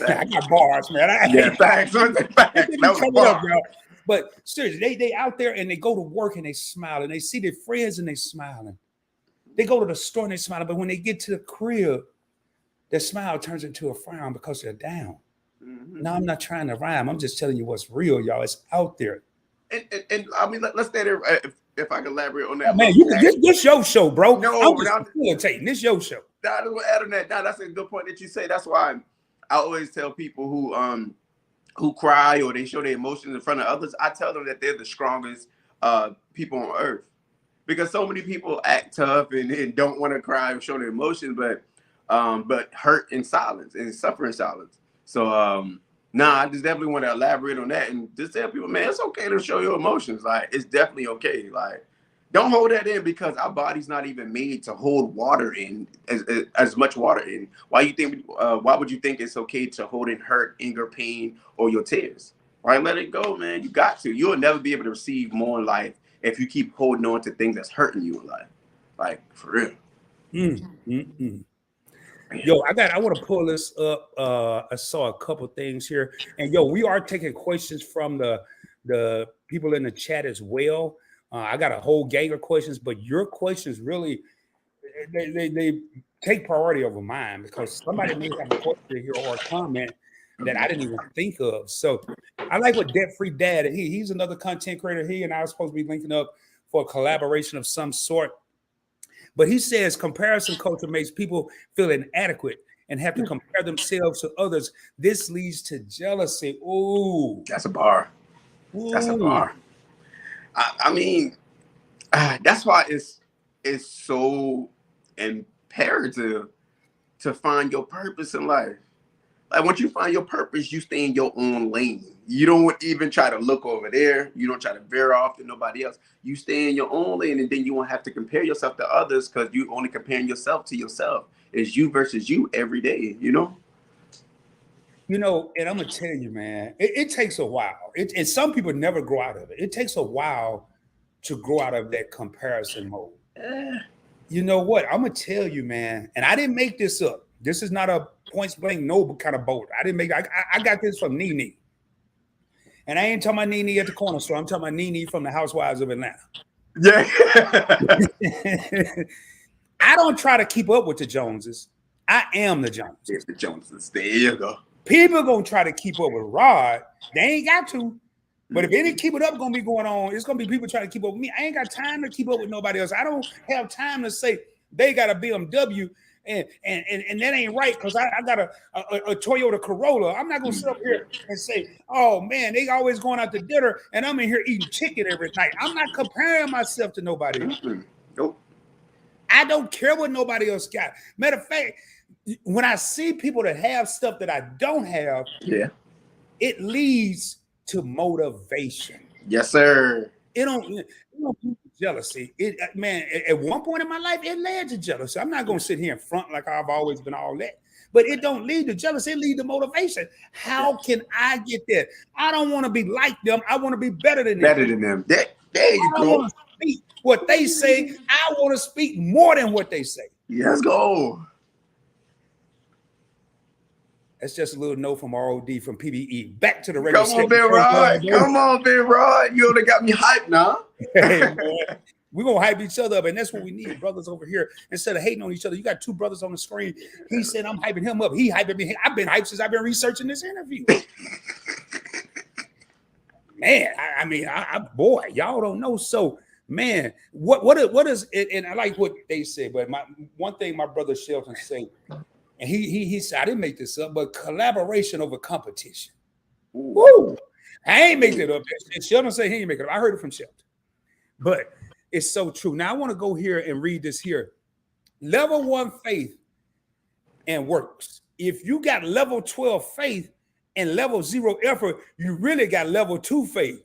I got bars, man. Yeah, facts. But seriously, they out there and they go to work and they smile and they see their friends and they smiling. They go to the store and they smile, but when they get to the crib, their smile turns into a frown because they're down. Mm-hmm. Now, I'm not trying to rhyme. I'm just telling you what's real, y'all. It's out there. And I mean, let's stay there. If I can elaborate on that. Oh, man, this your show, bro. No, I'm just facilitating. This your show. Nah, I just want to add on that. Nah, that's a good point that you say. That's why I always tell people who cry or they show their emotions in front of others, I tell them that they're the strongest people on earth. Because so many people act tough and don't want to cry or show their emotions, but hurt in silence and suffer in silence. So I just definitely want to elaborate on that and just tell people, man, it's okay to show your emotions. Like, it's definitely okay. Like, Don't hold that in because our body's not even made to hold water in as much water in. Why you think? Why would you think it's okay to hold in hurt, anger, pain, or your tears? Right? Let it go, man. You got to. You'll never be able to receive more in life if you keep holding on to things that's hurting you in life. Like for real. Yo, I want to pull this up. I saw a couple things here, and yo, we are taking questions from the people in the chat as well. I got a whole gang of questions, but your questions really they take priority over mine because somebody may have a question here or a comment that I didn't even think of. So I like what Debt Free Dad, and he's another content creator. He and I are supposed to be linking up for a collaboration of some sort. But he says comparison culture makes people feel inadequate and have to compare themselves to others. This leads to jealousy. Ooh, that's a bar. That's a bar. I mean, that's why it's so imperative to find your purpose in life. Like once you find your purpose, you stay in your own lane. You don't even try to look over there. You don't try to veer off to nobody else. You stay in your own lane, and then you won't have to compare yourself to others because you only comparing yourself to yourself. It's you versus you every day, you know? You know, and I'm gonna tell you, man, it takes a while. And some people never grow out of it. It takes a while to grow out of that comparison mode. You know what? I'm gonna tell you, man, and I didn't make this up. This is not a points blank no kind of boat. I didn't make. I got this from Nene, and I ain't talking about Nene at the corner store. I'm talking about Nene from the Housewives of Atlanta. Yeah. I don't try to keep up with the Joneses. I am the Joneses. It's the Joneses. There you go. People gonna try to keep up with Rod. They ain't got to. But if any keep it up gonna be going on, it's gonna be people trying to keep up with me. I ain't got time to keep up with nobody else. I don't have time to say they got a BMW and that ain't right because I got a Toyota Corolla. I'm not gonna sit up here and say, oh man, they always going out to dinner and I'm in here eating chicken every night. I'm not comparing myself to nobody else. Nope. I don't care what nobody else got. Matter of fact, when I see people that have stuff that I don't have, it leads to motivation. Yes, sir. It don't lead to jealousy. Man, at one point in my life, it led to jealousy. I'm not gonna sit here in front like I've always been all that, but it don't lead to jealousy. It leads to motivation. How can I get there? I don't want to be like them. I want to be better than them. Better than them. There you go. Speak what they say. I want to speak more than what they say. Let's go. That's just a little note from ROD from PBE. Back to the regular. Come on, Big Rod. Come on, Big Rod. You only got me hyped now. Hey, we're going to hype each other up, and that's what we need, brothers over here. Instead of hating on each other, you got two brothers on the screen. He said, I'm hyping him up. He hyping me. I've been hyped since I've been researching this interview. Man, I mean, boy, y'all don't know. So, man, what is it? And I like what they said, but one thing my brother Shelton said, and he said, I didn't make this up, but collaboration over competition. Woo! I ain't make it up. Shelton said he ain't make it up. I heard it from Shelton. But it's so true. Now I want to go here and read this here. Level 1 faith and works. If you got level 12 faith and level 0 effort, you really got level 2 faith.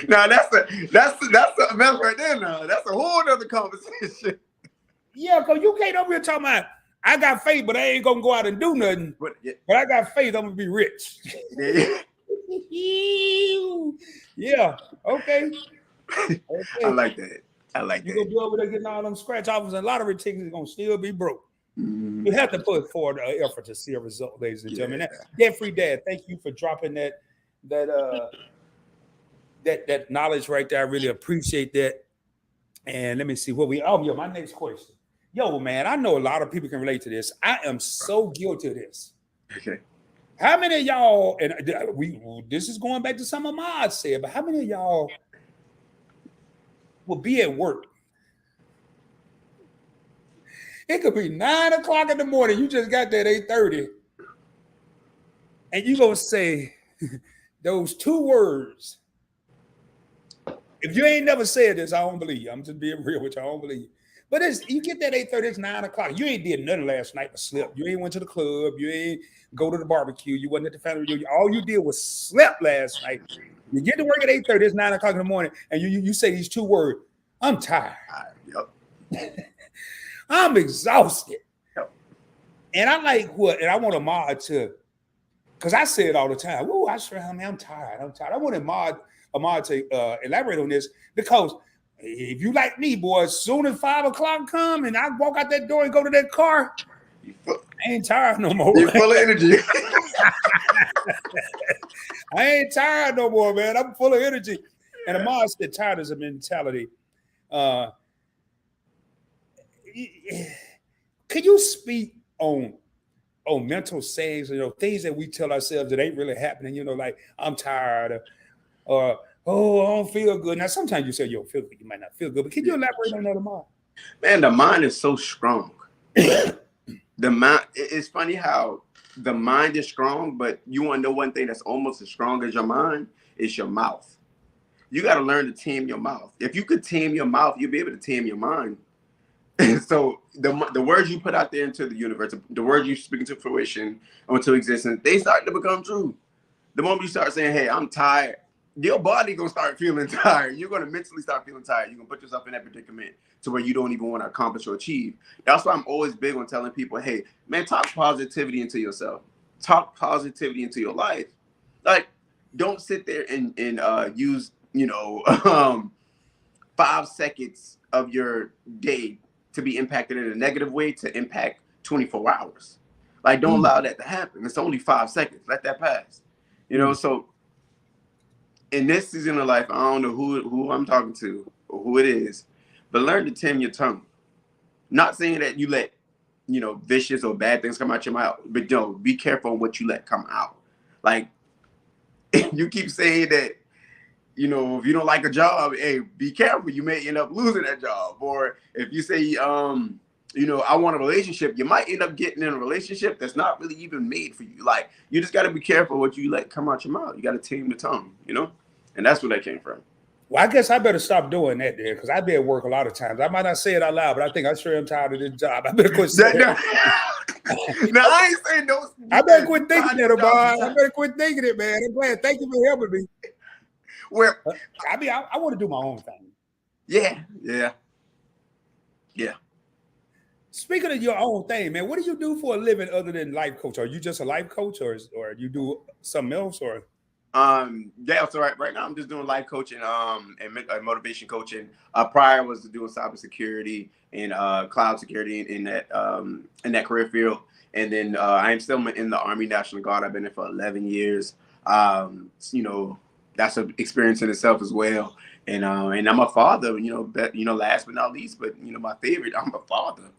Now that's the mess right there. Now that's a whole other conversation. Yeah, because you can't over here talking about I got faith, but I ain't gonna go out and do nothing. But I got faith, I'm gonna be rich. Yeah. Okay. I like that. You're gonna be over there getting all them scratch offers and lottery tickets, you're gonna still be broke. You have to put forward an effort to see a result, ladies and gentlemen. Debt Free Dad, thank you for dropping that knowledge right there. I really appreciate that. And let me see what my next question. Yo, man, I know a lot of people can relate to this. I am so guilty of this. Okay. How many of y'all, and this is going back to some of Ahmad said, but how many of y'all will be at work? It could be 9 o'clock in the morning. You just got there at 8:30. And you're going to say those 2 words. If you ain't never said this, I don't believe you. I'm just being real with you. I don't believe you. But you get that 8:30, it's 9 o'clock. You ain't did nothing last night but slept. You ain't went to the club. You ain't go to the barbecue. You wasn't at the family reunion. All you did was slept last night. You get to work at 8:30, it's 9 o'clock in the morning, and you say these 2 words, I'm tired. Yep. I'm exhausted. Yep. And I like what, and I want Ahmad to, because I say it all the time. Whoa, I swear, I'm tired. I'm tired. I want Ahmad to elaborate on this, because if you like me, boy, as soon as 5 o'clock come and I walk out that door and go to that car, I ain't tired no more. You're full of energy. I ain't tired no more, man. I'm full of energy. And Ahmad said tired is a mentality. Can you speak on mental sayings, things that we tell ourselves that ain't really happening, like I'm tired, or oh, I don't feel good. Now, sometimes you say you don't feel good, you might not feel good, but can you elaborate on that, Ahmad? Man, the mind is so strong. The mind, it's funny how the mind is strong, but you want to know one thing that's almost as strong as your mind is your mouth. You got to learn to tame your mouth. If you could tame your mouth, you'll be able to tame your mind. So the words you put out there into the universe, the words you speak into fruition, into existence, they start to become true. The moment you start saying, hey, I'm tired, your body going to start feeling tired. You're going to mentally start feeling tired. You're going to put yourself in that predicament to where you don't even want to accomplish or achieve. That's why I'm always big on telling people, hey, man, talk positivity into yourself. Talk positivity into your life. Like, don't sit there and use, 5 seconds of your day to be impacted in a negative way to impact 24 hours. Like, don't allow that to happen. It's only 5 seconds. Let that pass. So in this season of life, I don't know who I'm talking to or who it is, but learn to tame your tongue. Not saying that you let, vicious or bad things come out your mouth, but be careful on what you let come out. Like, you keep saying that, if you don't like a job, hey, be careful. You may end up losing that job. Or if you say, I want a relationship, you might end up getting in a relationship that's not really even made for you. Like, you just got to be careful what you let come out your mouth. You got to tame the tongue, and that's where that came from. Well, I guess I better stop doing that there, because I be at work a lot of times. I might not say it out loud, but I think I sure am tired of this job. I better quit saying that. Now, I ain't saying no. I better quit thinking that, Ahmad. I better quit thinking it, man. I'm glad. Thank you for helping me. Where I want to do my own thing. Yeah. Speaking of your own thing, man, what do you do for a living other than life coach? Are you just a life coach, or you do something else, or? So right now I'm just doing life coaching and motivation coaching. Prior was doing cybersecurity and cloud security in that career field. And then I am still in the Army National Guard. I've been there for 11 years. That's an experience in itself as well. And I'm a father, last but not least, but my favorite, I'm a father,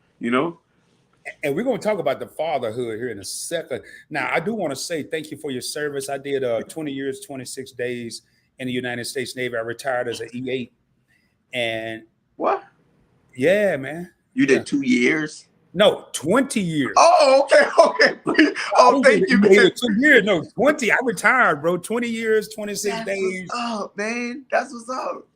And we're going to talk about the fatherhood here in a second. Now, I do want to say thank you for your service. I did 20 years, 26 days in the United States Navy. I retired as an E8. And what? Yeah, man. You did 2 years? No, 20 years. Oh, okay. Oh, thank you, man. 2 years, no, 20. I retired, bro. 20 years, 26 days. Oh, man, that's what's up.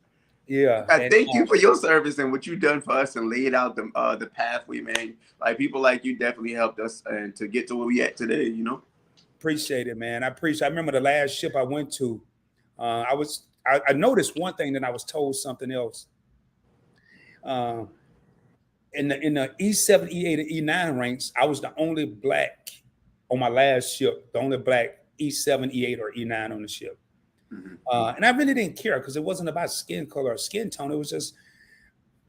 Yeah. Thank you for your service and what you've done for us and laid out the pathway, man. Like, people like you definitely helped us and to get to where we at today, Appreciate it, man. I remember the last ship I went to. I noticed one thing, that I was told something else. In the E7, E8, and E9 ranks, I was the only black on my last ship, the only black E7, E8, or E9 on the ship. Mm-hmm. And I really didn't care, because it wasn't about skin color or skin tone. It was just,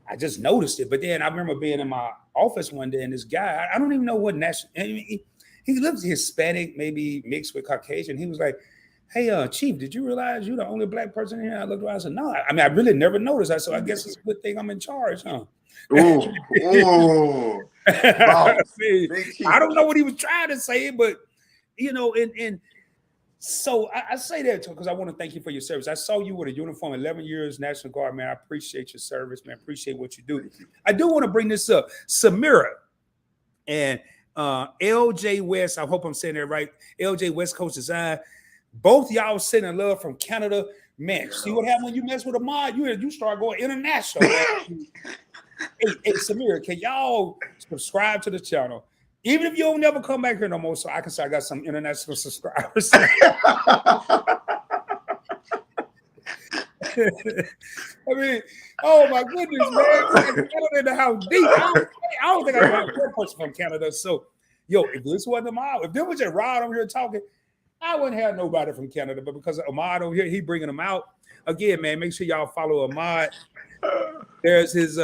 I just noticed it. But then I remember being in my office one day, and this guy, I don't even know what national, he looks Hispanic, maybe mixed with Caucasian. He was like, hey, Chief, did you realize you're the only black person here? I looked around, I said, no. I mean, I really never noticed. I said, I guess it's a good thing I'm in charge, huh? Oh, wow. I don't know what he was trying to say, but and so I say that because I want to thank you for your service. I saw you with a uniform, 11 years, National Guard, man. I appreciate your service, man. Appreciate what you do. I do want to bring this up. Samira and LJ West, I hope I'm saying that right. LJ West Coast Design. Both y'all sending love from Canada. Man, see what happened when you mess with Ahmad? You start going international. Hey, Samira, can y'all subscribe to the channel? Even if you don't never come back here no more, so I can say I got some international subscribers. I mean, oh my goodness, man. Canada in the house deep. I don't think I got one person from Canada. So, yo, if this wasn't Ahmad, if there was just Rod over here talking, I wouldn't have nobody from Canada. But because of Ahmad over here, he bringing them out. Again, man, make sure y'all follow Ahmad. There's his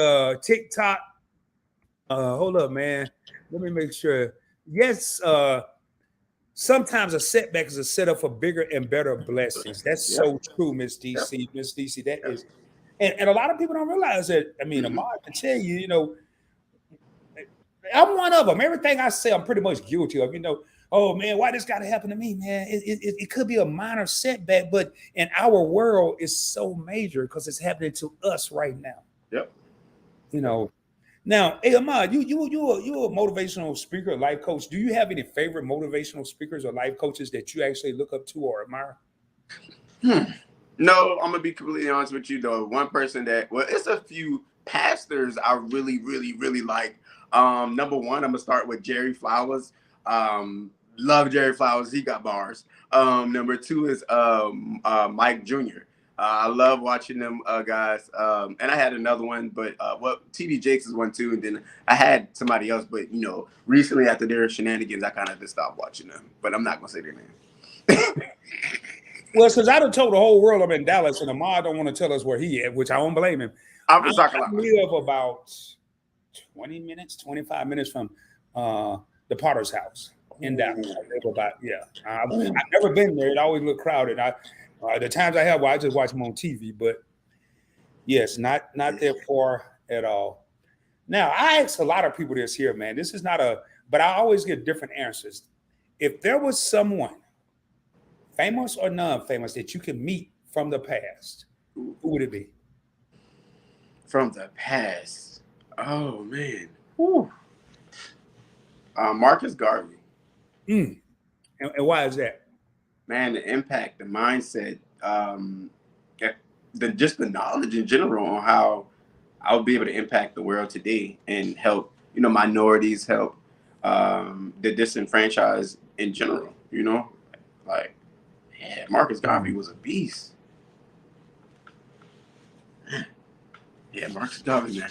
TikTok. Hold up, man. Let me make sure. Yes, sometimes a setback is a setup for bigger and better blessings. That's so true, Miss DC. Miss DC, that is. And a lot of people don't realize that. I mean, Ahmad can tell you, I'm one of them. Everything I say, I'm pretty much guilty of. Oh man, why this got to happen to me, man? It could be a minor setback, but in our world, it's so major because it's happening to us right now. Yep. Now, hey Ahmad, you a motivational speaker, life coach. Do you have any favorite motivational speakers or life coaches that you actually look up to or admire? No, I'm gonna be completely honest with you though. One person it's a few pastors I really, really, really like. Number one, I'm gonna start with Jerry Flowers. Love Jerry Flowers. He got bars. Number two is Mike Jr. I love watching them guys. And I had another one, but TD Jakes is one too. And then I had somebody else, but recently after their shenanigans, I kind of just stopped watching them. But I'm not gonna say their name. Well, since I done told the whole world I'm in Dallas, and Ahmad don't want to tell us where he at, which I don't blame him. I live about 20 minutes, 25 minutes from the Potter's house in Dallas. I live about, I've never been there. It always looked crowded. The times I have, I just watch them on TV, but yes, not that far at all. Now, I ask a lot of people this here, man. This is not but I always get different answers. If there was someone, famous or non-famous, that you can meet from the past, who would it be? From the past? Oh, man. Marcus Garvey. And why is that? Man, the impact, the mindset, just the knowledge in general on how I'll be able to impact the world today and help, minorities, help the disenfranchised in general, Marcus Garvey was a beast. Yeah, Marcus Garvey, man.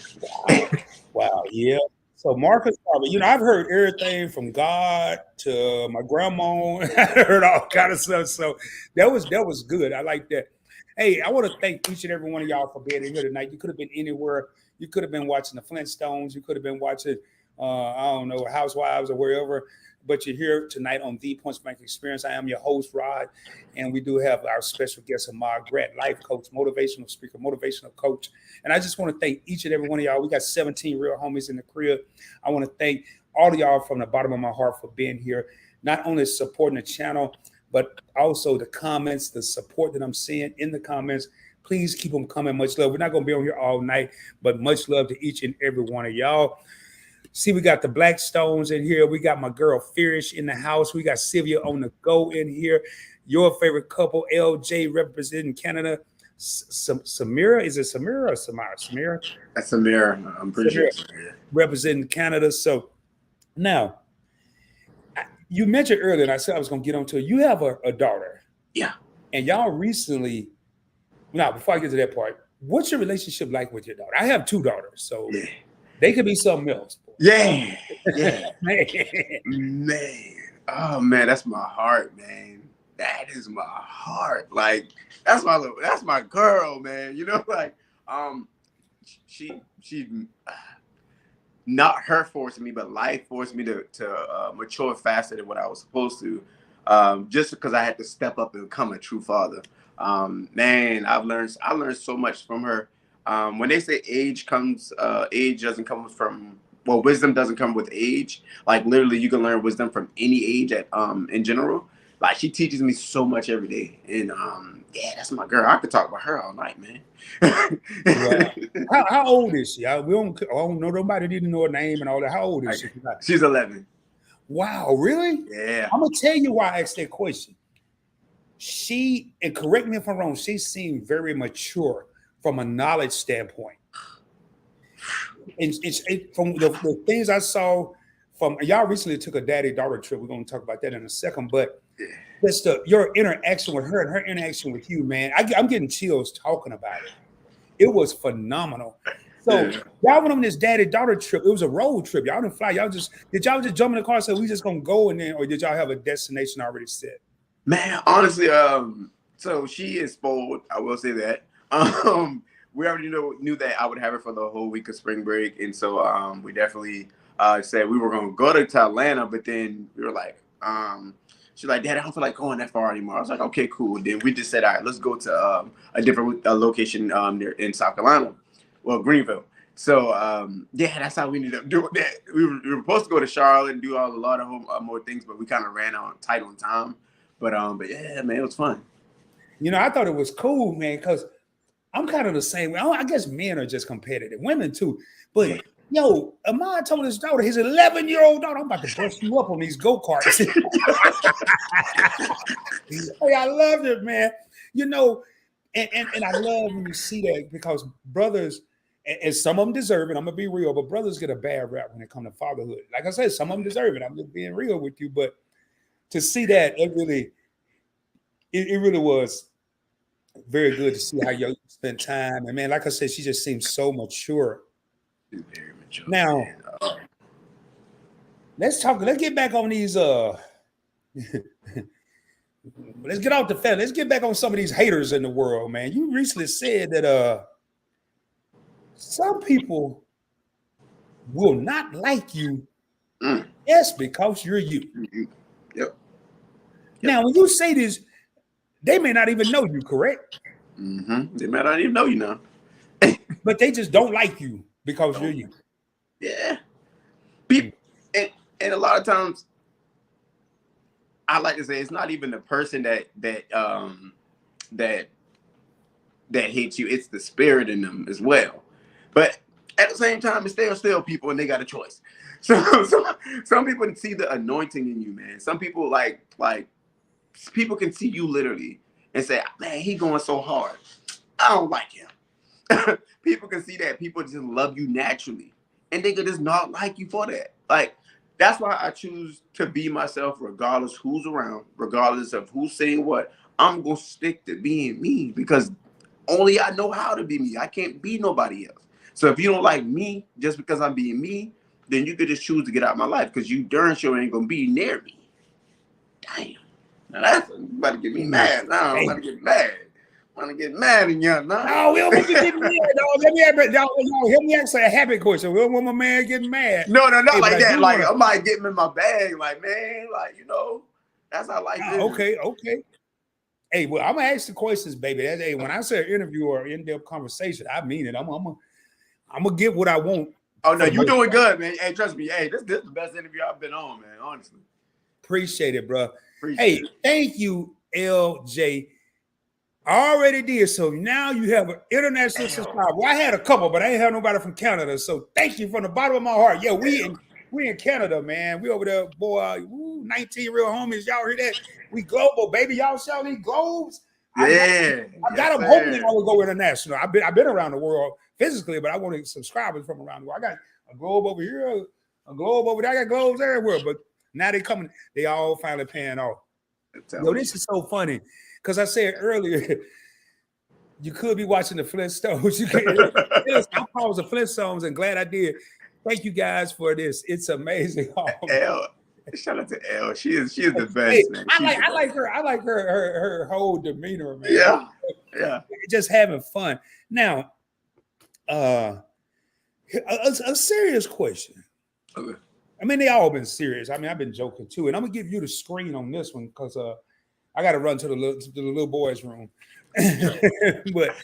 Wow, yeah. So Marcus Garvey, I've heard everything from God to my grandma. I heard all kind of stuff. So that was good. I like that. Hey, I want to thank each and every one of y'all for being here tonight. You could have been anywhere. You could have been watching the Flintstones. You could have been watching, Housewives or wherever. But you're here tonight on the Points Blank Experience. I am your host, Rod, and we do have our special guest, Ahmad Grant, life coach, motivational speaker, motivational coach. And I just want to thank each and every one of y'all. We got 17 real homies in the crib. I want to thank all of y'all from the bottom of my heart for being here, not only supporting the channel, but also the comments, the support that I'm seeing in the comments. Please keep them coming. Much love. We're not going to be on here all night, but much love to each and every one of y'all. See, we got the Blackstones in here. We got my girl Fierce in the house. We got Sylvia on the go in here. Your favorite couple, LJ, representing Canada. Samira, is it Samira or Samara? Samira? That's Samira. I'm pretty sure it's Samira. Representing Canada. So now, you mentioned earlier, and I said I was going to get onto it. You have a daughter. Yeah. And y'all recently, now, before I get to that part, what's your relationship like with your daughter? I have two daughters, so they could be something else. Yeah. Man. Oh man, that's my heart, man. That is my heart. Like that's my girl, man. She not her forcing me, but life forced me to mature faster than what I was supposed to. Just because I had to step up and become a true father. Man, I learned so much from her. When they say age doesn't come from, well, wisdom doesn't come with age. Like literally, you can learn wisdom from any age in general. Like she teaches me so much every day, and that's my girl. I could talk about her all night, man. How old is she? I don't know. Nobody didn't know her name and all that. How old is she? She's 11. Wow, really? Yeah. I'm gonna tell you why I asked that question. She, and correct me if I'm wrong, she seemed very mature from a knowledge standpoint. And from the things I saw from y'all recently took a daddy-daughter trip. We're going to talk about that in a second. But just your interaction with her and her interaction with you, man. I'm getting chills talking about it. It was phenomenal. So Yeah. y'all went on this daddy-daughter trip. It was a road trip. Y'all didn't fly. Did y'all just jump in the car and say we just gonna go, and then, or did y'all have a destination already set? Man, honestly, so she is spoiled. I will say that. We already knew that I would have her for the whole week of spring break, and so we definitely said we were gonna go to Atlanta, but then we were like, she's like, Dad, I don't feel like going that far anymore. I was like, okay, cool. Then we just said, all right, let's go to a different location near in South Carolina, well, Greenville. So yeah, that's how we ended up doing that. We were supposed to go to Charlotte and do a lot of more things, but we kind of ran tight on time. But yeah, man, it was fun. You know, I thought it was cool, man, because I'm kind of the same way. I guess men are just competitive, women too. But yo, Ahmad told his daughter, his 11-year-old daughter, I'm about to bust you up on these go-karts. Hey, I loved it, man. You know, and I love when you see that, because brothers, and some of them deserve it. I'm gonna be real, but brothers get a bad rap when it comes to fatherhood. Like I said, some of them deserve it. I'm just being real with you, but to see that, it really was very good to see how you spent time. And man, like I said, she just seems so mature. She's very mature. Now, let's get back on these let's get off the fence. Let's get back on some of these haters in the world, man. You recently said that some people will not like you just because you're you. Yep. Now, when you say this, they may not even know you, correct? Mm-hmm. They might not even know you now. But they just don't like you because you're you. Yeah. People, and a lot of times, I like to say it's not even the person that hates you; it's the spirit in them as well. But at the same time, it's still people, and they got a choice. So some people can see the anointing in you, man. Some people like people can see you literally and say, man, he going so hard. I don't like him. People can see that. People just love you naturally, and they could just not like you for that. Like, that's why I choose to be myself, regardless who's around, regardless of who's saying what. I'm gonna stick to being me, because only I know how to be me. I can't be nobody else. So if you don't like me just because I'm being me, then you could just choose to get out of my life, because you darn sure ain't gonna be near me. Damn. Now that's about to get me mad. Now I'm about to get mad. I'm gonna get mad in you now. No, we don't want to get mad, dog. Let me help me answer a habit question. We don't want my man getting mad. No, not Hey, like that. Like, I might get him in my bag. Like, man, like, that's how life is. Okay. Hey, well, I'm gonna ask the questions, baby. Hey, when I say interview or in-depth conversation, I mean it. I'm gonna get what I want. Oh no, you doing good, man. Hey, trust me. Hey, this is the best interview I've been on, man. Honestly. Appreciate it, bro. Thank you, LJ. I already did. So now you have an international subscriber. Well, I had a couple, but I ain't have nobody from Canada. So thank you from the bottom of my heart. Yeah, we in Canada, man. We over there, boy. 19 real homies. Y'all hear that? We global, baby. Y'all sell these globes. Yeah. I got them hoping I will go international. I've been around the world physically, but I wanted subscribers from around the world. I got a globe over here, a globe over there. I got globes everywhere, but now they coming. They all finally paying off. Yo, this is so funny. Because I said earlier, you could be watching the Flintstones. I was the Flintstones, and glad I did. Thank you guys for this. It's amazing. Shout out to Elle. She is the best, man. I like her. I like her whole demeanor, man. Yeah. Just having fun. Now, a serious question. Okay. I mean, they all been serious. I mean, I've been joking too, and I'm gonna give you the screen on this one because I got to run to the little boys' room. But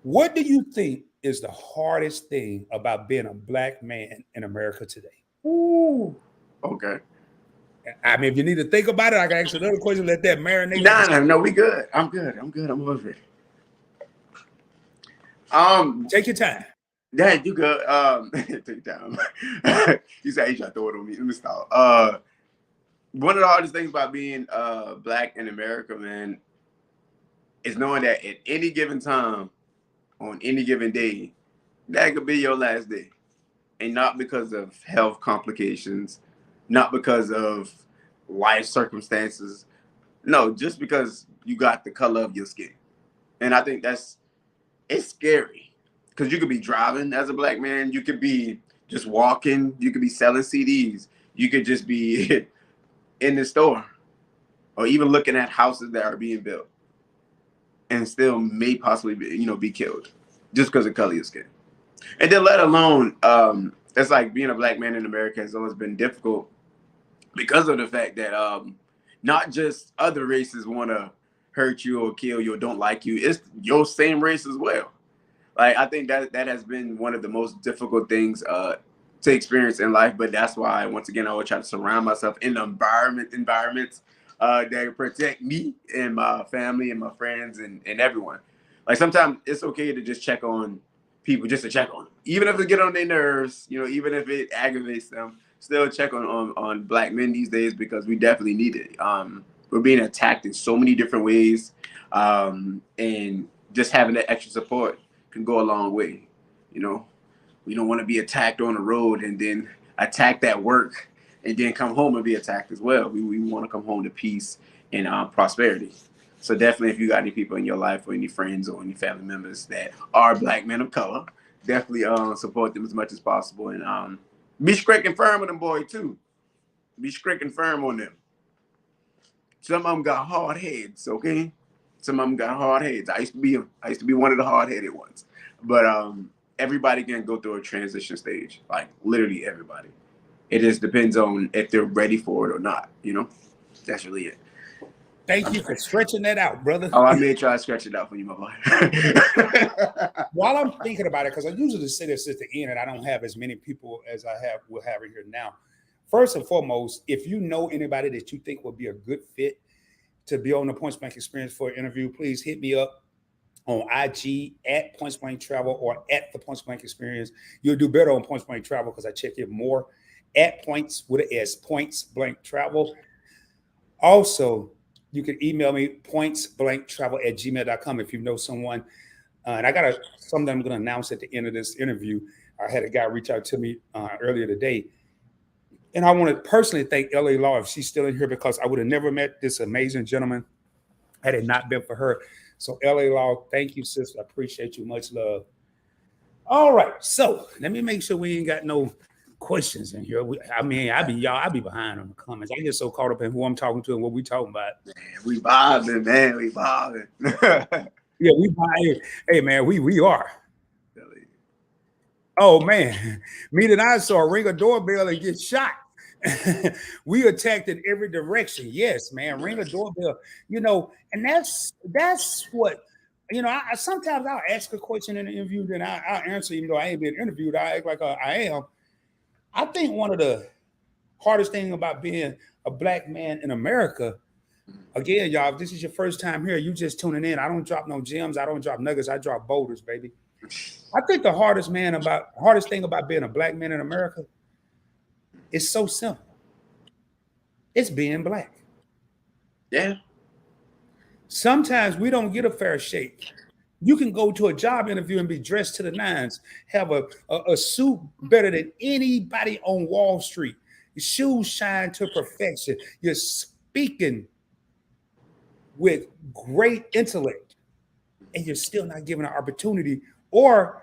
what do you think is the hardest thing about being a black man in America today? Ooh. Okay. I mean, if you need to think about it, I can ask another question. Let that marinate. No, we good. I'm good. I'm over it. Take your time. Yeah, you good. Take your time. You said you try to throw it on me. Let me stop. One of the hardest things about being black in America, man, is knowing that at any given time, on any given day, that could be your last day. And not because of health complications, not because of life circumstances. No, just because you got the color of your skin. And I think it's scary because you could be driving as a black man. You could be just walking. You could be selling CDs. You could just be in the store or even looking at houses that are being built and still may possibly be killed just because of color of your skin. And then let alone, it's like being a black man in America has always been difficult because of the fact that not just other races want to hurt you or kill you or don't like you, it's your same race as well. Like, I think that has been one of the most difficult things to experience in life. But that's why, once again, I would try to surround myself in environments that protect me and my family and my friends and everyone. Like, sometimes it's okay to just check on people, just to check on them, even if it get on their nerves, even if it aggravates them. Still check on black men these days because we definitely need it. We're being attacked in so many different ways, and just having that extra support can go a long way. We don't want to be attacked on the road and then attacked at work and then come home and be attacked as well. We want to come home to peace and prosperity. So definitely, if you got any people in your life or any friends or any family members that are black men of color, definitely support them as much as possible, and be strict and firm with them, boy, too. Be strict and firm on them. Some of them got hard heads, okay? Some of them got hard heads. I used to be one of the hard headed ones, but everybody can go through a transition stage. Like, literally everybody. It just depends on if they're ready for it or not. That's really it. Thank you for stretching that out, brother. Oh, I may try to stretch it out for you, my boy. While I'm thinking about it, because I usually say this at the end, and I don't have as many people as we'll have it here now. First and foremost, if you know anybody that you think would be a good fit to be on the Points Blank Experience for an interview, please hit me up on IG at Points Blank Travel or at the Points Blank Experience. You'll do better on Points Blank Travel because I check it more at Points with an S, Points Blank Travel. Also, you can email me pointsblanktravel@gmail.com if you know someone. And I got something I'm going to announce at the end of this interview. I had a guy reach out to me earlier today. And I want to personally thank LA Law if she's still in here, because I would have never met this amazing gentleman had it not been for her. So LA Law, thank you, sister. I appreciate you. Much love. All right. So let me make sure we ain't got no questions in here. I be behind on the comments. I get so caught up in who I'm talking to and what we talking about. Man, we vibing, man. We vibing. Yeah, we vibing. Hey, man, we are. Oh, man. Me and I saw ring a doorbell and get shot. We attacked in every direction. Yes, man. Ring a doorbell. And that's what, I sometimes I'll ask a question in an interview, then I'll answer, even though I ain't been interviewed. I act like I am. I think one of the hardest thing about being a black man in America, again, y'all, if this is your first time here, you just tuning in. I don't drop no gems. I don't drop nuggets. I drop boulders, baby. I think the hardest thing about being a black man in America is so simple. It's being black. Yeah. Sometimes we don't get a fair shake. You can go to a job interview and be dressed to the nines, have a suit better than anybody on Wall Street. Your shoes shine to perfection. You're speaking with great intellect, and you're still not given an opportunity, or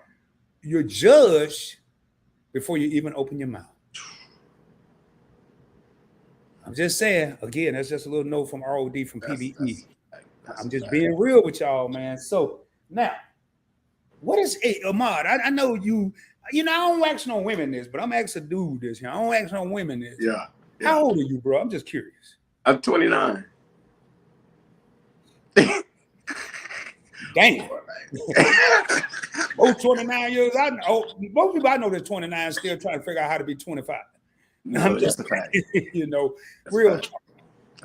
you're judged before you even open your mouth. I'm just saying, again, that's just a little note from ROD from PBE. I'm just being real with y'all, man. So now, what is Ahmad? I know you. I don't ask no women this, but I'm asking a dude this. I don't ask no women this. Yeah. How old are you, bro? I'm just curious. I'm 29. Damn. Most 29 years, most people I know that's 29 still trying to figure out how to be 25. No, I'm just, that's a fact. That's real.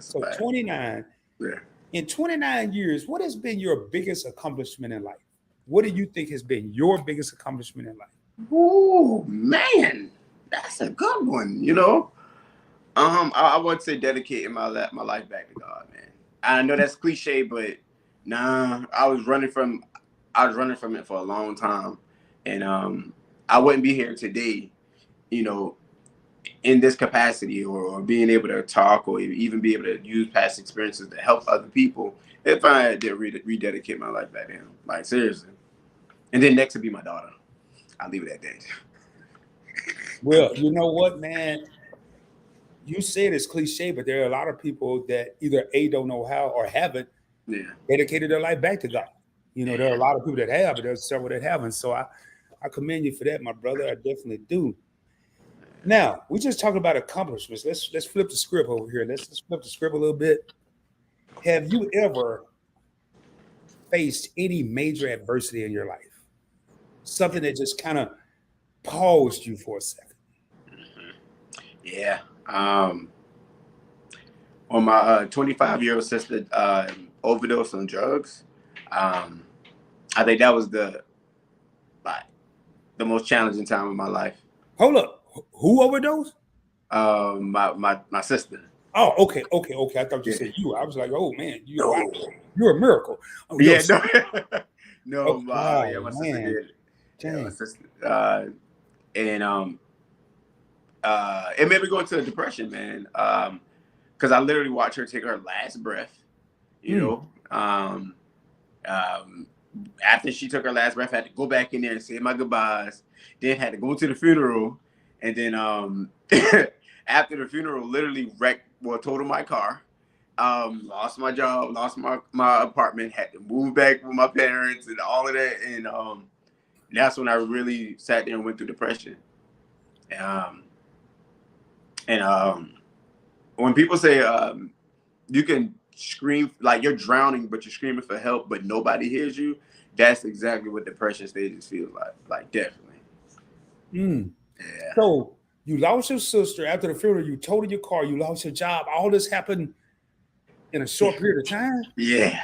So 29. Yeah. In 29 years, what has been your biggest accomplishment in life? What do you think has been your biggest accomplishment in life? Oh, man, that's a good one. I would say dedicating my life back to God, man. I know that's cliche, but nah, I was running from it for a long time, and I wouldn't be here today, in in this capacity, or being able to talk, or even be able to use past experiences to help other people, if I did rededicate my life back to him, like seriously. And then next would be my daughter. I'll leave it at that. Well, you know what, man? You said it's cliche, but there are a lot of people that either A, don't know how, or haven't Yeah. dedicated their life back to God. You know, there are a lot of people that have, but there's several that haven't. So I commend you for that, my brother. I definitely do. Now, we just talked about accomplishments. Let's flip the script over here. Let's flip the script a little bit. Have you ever faced any major adversity in your life? Something that just kind of paused you for a second. Yeah. On my 25-year-old sister overdose on drugs. I think that was the most challenging time of my life. Hold up. Who overdosed? My sister. Oh, okay. I thought you said you. I was like, oh man, you're a miracle. Oh, yeah, no, my sister did. Dang. Yeah, my sister. And it made me go into a depression, man. Because I literally watched her take her last breath. You know, after she took her last breath, I had to go back in there and say my goodbyes. Then had to go to the funeral, and then after the funeral, literally totaled my car. Lost my job, lost my apartment, had to move back with my parents and all of that. And that's when I really sat there and went through depression. When people say you can scream like you're drowning, but you're screaming for help, but nobody hears you, that's exactly what depression stages feel like. Like, definitely. Yeah. So you lost your sister after the funeral, you totaled your car, you lost your job. All this happened in a short period of time. Yeah.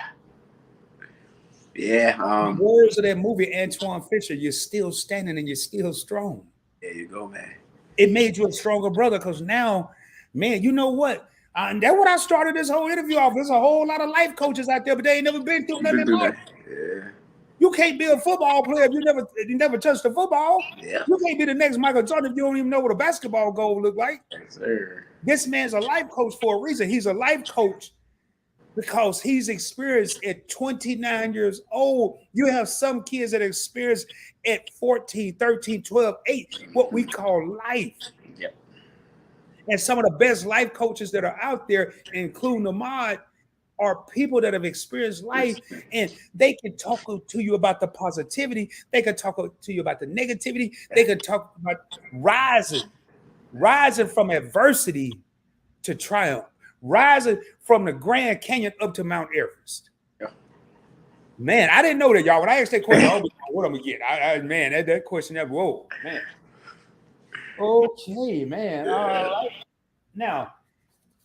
The words of that movie, Antoine Fisher, you're still standing and you're still strong. There you go, man. It made you a stronger brother because now, man, you know what? And that's what I started this whole interview off. There's a whole lot of life coaches out there, but they ain't never been through nothing in life. Yeah. You can't be a football player if you never touched the football. Yeah. You can't be the next Michael Jordan if you don't even know what a basketball goal look like. Yes, sir. This man's a life coach for a reason. He's a life coach because he's experienced at 29 years old. You have some kids that experience at 14, 13, 12, 8, what we call life. Yep. And some of the best life coaches that are out there, including Ahmad, are people that have experienced life, and they can talk to you about the positivity. They can talk to you about the negativity. They can talk about rising from adversity to triumph, rising from the Grand Canyon up to Mount Everest. Yeah. Man, I didn't know that, y'all. When I asked that question, what I'm gonna get? Man, that question, whoa, man. Okay, man. All right. Now,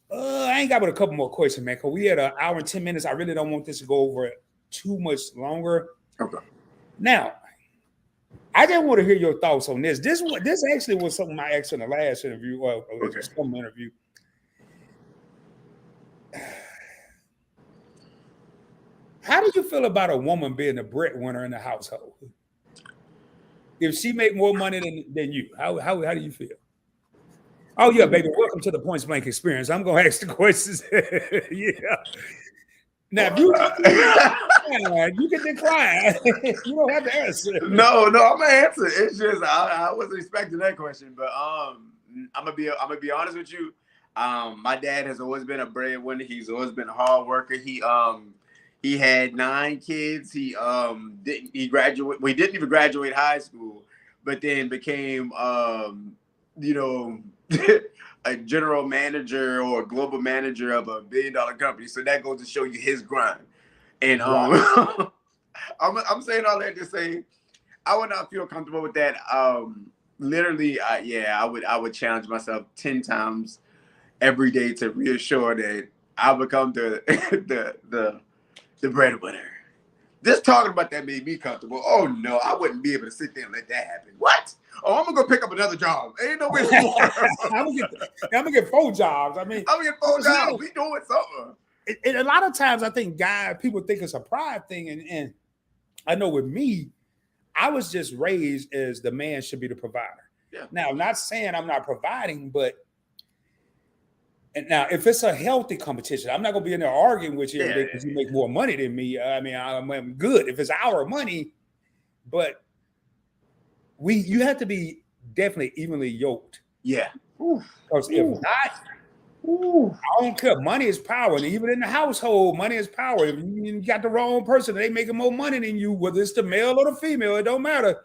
I ain't got but a couple more questions, man, because we had an hour and 10 minutes. I really don't want this to go over too much longer. Okay. Now, I just want to hear your thoughts on this. This actually was something I asked in the last interview, some interview. How do you feel about a woman being the breadwinner in the household? If she make more money than you, how do you feel? Oh yeah, baby. Welcome to the Points Blank Experience. I'm gonna ask the questions. Yeah. Now, if you can decline. You don't have to answer. No, I'm gonna answer. It's just I wasn't expecting that question, but I'm gonna be honest with you. My dad has always been a breadwinner. He's always been a hard worker. He had 9 kids. He didn't graduate. We didn't even graduate high school, but then became a general manager or a global manager of a $1 billion company. So that goes to show you his grind. And I'm saying all that to say I would not feel comfortable with that. Literally, I would challenge myself 10 times every day to reassure that I'll become the breadwinner. Just talking about that made me comfortable. Oh no, I wouldn't be able to sit there and let that happen. What? Oh, I'm gonna go pick up another job. Ain't no way. I'm gonna get 4 jobs. I'm gonna get 4 jobs. We doing something. And a lot of times, I think people think it's a pride thing, and I know with me, I was just raised as the man should be the provider. Yeah. Now, I'm not saying I'm not providing, but And now, if it's a healthy competition, I'm not gonna be in there arguing with you every day Yeah, because you make more money than me. I mean, I'm good if it's our money, but you have to be definitely evenly yoked. yeah. Ooh, Because if ooh, not, ooh. I don't care. Money is power, and even in the household, money is power. If you got the wrong person, they making more money than you, whether it's the male or the female, it don't matter.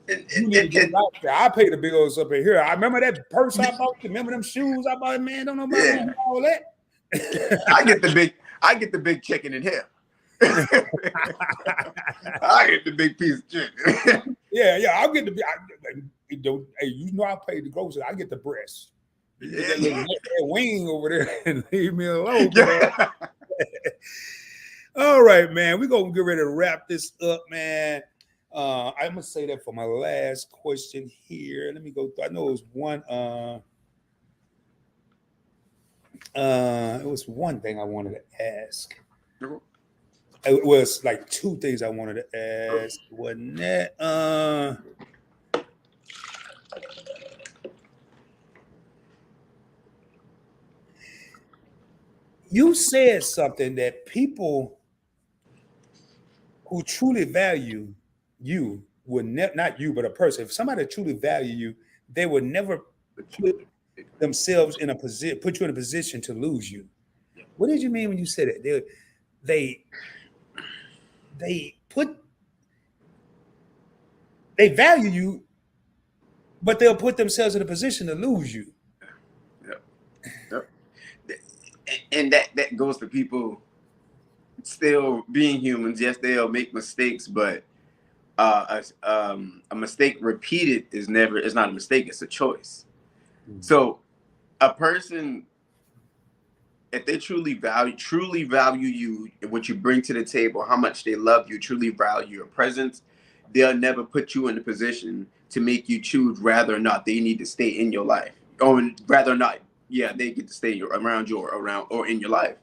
And, You and, need to and, get and out there. I pay the bills up in here. I remember that purse I bought. Remember them shoes I bought? Man, don't nobody want yeah, to do all that. I get the big chicken in here. I get the big piece of chicken. Yeah. I'll get the. Hey, you know I paid the groceries. I get the breast. You get that little that wing over there and leave me alone. Yeah. All right, man. We're gonna get ready to wrap this up, man. I'm gonna say that for my last question here. Let me go through. I know it was one. It was one thing I wanted to ask. It was like two things I wanted to ask. Wasn't that? You said something that people who truly value you would never, not you, but a person. If somebody truly value you, they would never put themselves in a position, put you in a position to lose you. What did you mean when you said it? They they put they value you, but they'll put themselves in a position to lose you. Yep. Yep. And that goes to people still being humans. Yes, they'll make mistakes, but a mistake repeated is not a mistake. It's a choice. Mm. So a person, if they truly value you and what you bring to the table, how much they love you, truly value your presence, they'll never put you in a position to make you choose whether or not they need to stay in your life, or whether or not, yeah, they get to stay around you or in your life.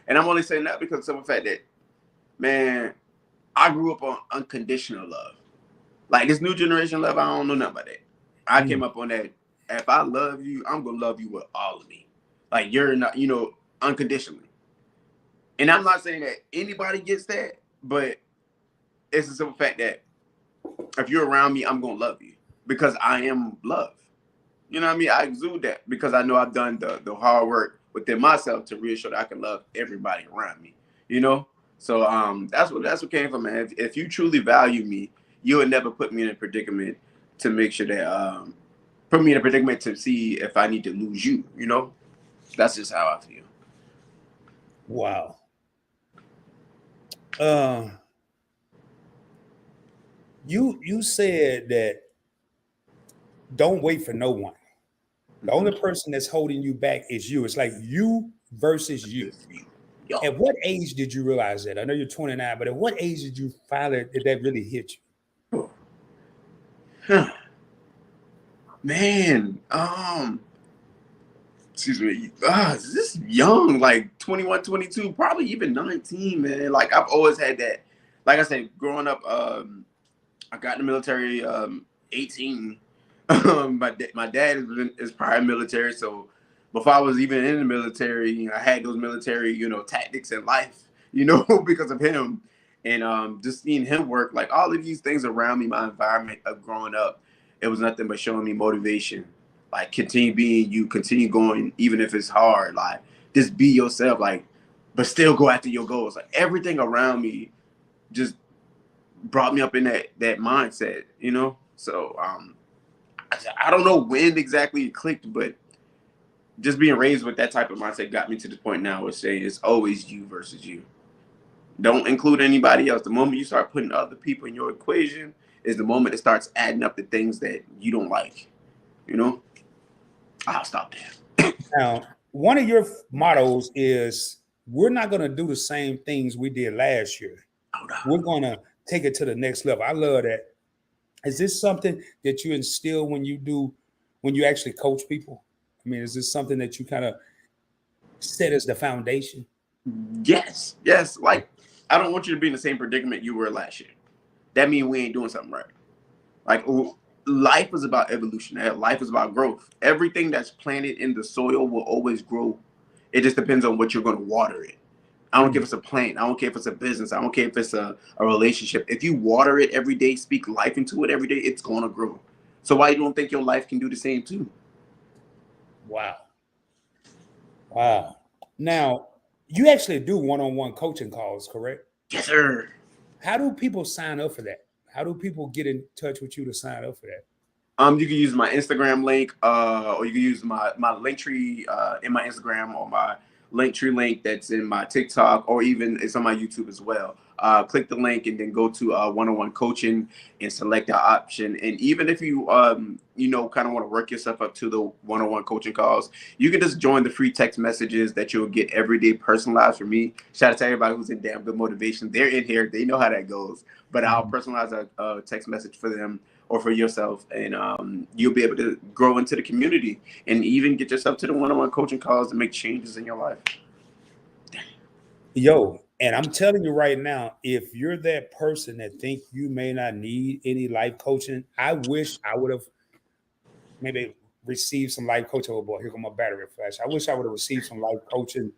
And I'm only saying that because of the fact that, man, I grew up on unconditional love. Like this new generation love, I don't know nothing about that. I came up on that. If I love you, I'm gonna love you with all of me. Like you're not, unconditionally. And I'm not saying that anybody gets that, but it's the simple fact that if you're around me, I'm gonna love you because I am love. You know what I mean? I exude that because I know I've done the hard work within myself to reassure that I can love everybody around me. You know? So that's what came from, man. If you truly value me, you would never put me in a predicament to make sure that put me in a predicament to see if I need to lose you, you know? That's just how I feel. Wow. You said that don't wait for no one. The only person that's holding you back is you. It's like you versus you. Yo. At what age did you realize that? I know you're 29, but at what age did you finally did that really hit you? Huh. Man, excuse me, this young, like 21, 22, probably even 19, man. Like I've always had that. Like I said, growing up, I got in the military 18. My dad is prior military, so before I was even in the military, I had those military, tactics in life, because of him. And just seeing him work, like all of these things around me, my environment of growing up, it was nothing but showing me motivation. Like continue being you, continue going, even if it's hard. Like just be yourself, like, but still go after your goals. Like everything around me just brought me up in that mindset, So I don't know when exactly it clicked, but just being raised with that type of mindset got me to the point now where saying it's always you versus you. Don't include anybody else. The moment you start putting other people in your equation is the moment it starts adding up the things that you don't like. I'll stop there. Now, one of your mottos is we're not going to do the same things we did last year. We're going to take it to the next level. I love that. Is this something that you instill when you actually coach people? I mean, is this something that you kind of set as the foundation? Yes. Like, I don't want you to be in the same predicament you were last year. That means we ain't doing something right. Like, life is about evolution. Life is about growth. Everything that's planted in the soil will always grow. It just depends on what you're going to water it. I don't care if it's a plant. I don't care if it's a business. I don't care if it's a relationship. If you water it every day, speak life into it every day, it's going to grow. So why you don't think your life can do the same too? Wow. Wow. Now, you actually do one-on-one coaching calls, correct? Yes, sir. How do people sign up for that? How do people get in touch with you to sign up for that? You can use my Instagram link, or you can use my link tree in my Instagram, or my link tree link that's in my TikTok, or even it's on my YouTube as well. Click the link and then go to one-on-one coaching and select the option. And even if you kind of want to work yourself up to the one-on-one coaching calls, you can just join the free text messages that you'll get every day, personalized for me. Shout out to everybody who's in Damn Good Motivation. They're in here. They know how that goes. But I'll personalize a text message for them or for yourself, and you'll be able to grow into the community and even get yourself to the one-on-one coaching calls and make changes in your life. Yo, and I'm telling you right now, if you're that person that think you may not need any life coaching, I wish I would have maybe received some life coaching. Oh boy, here come my battery flash. I wish I would have received some life coaching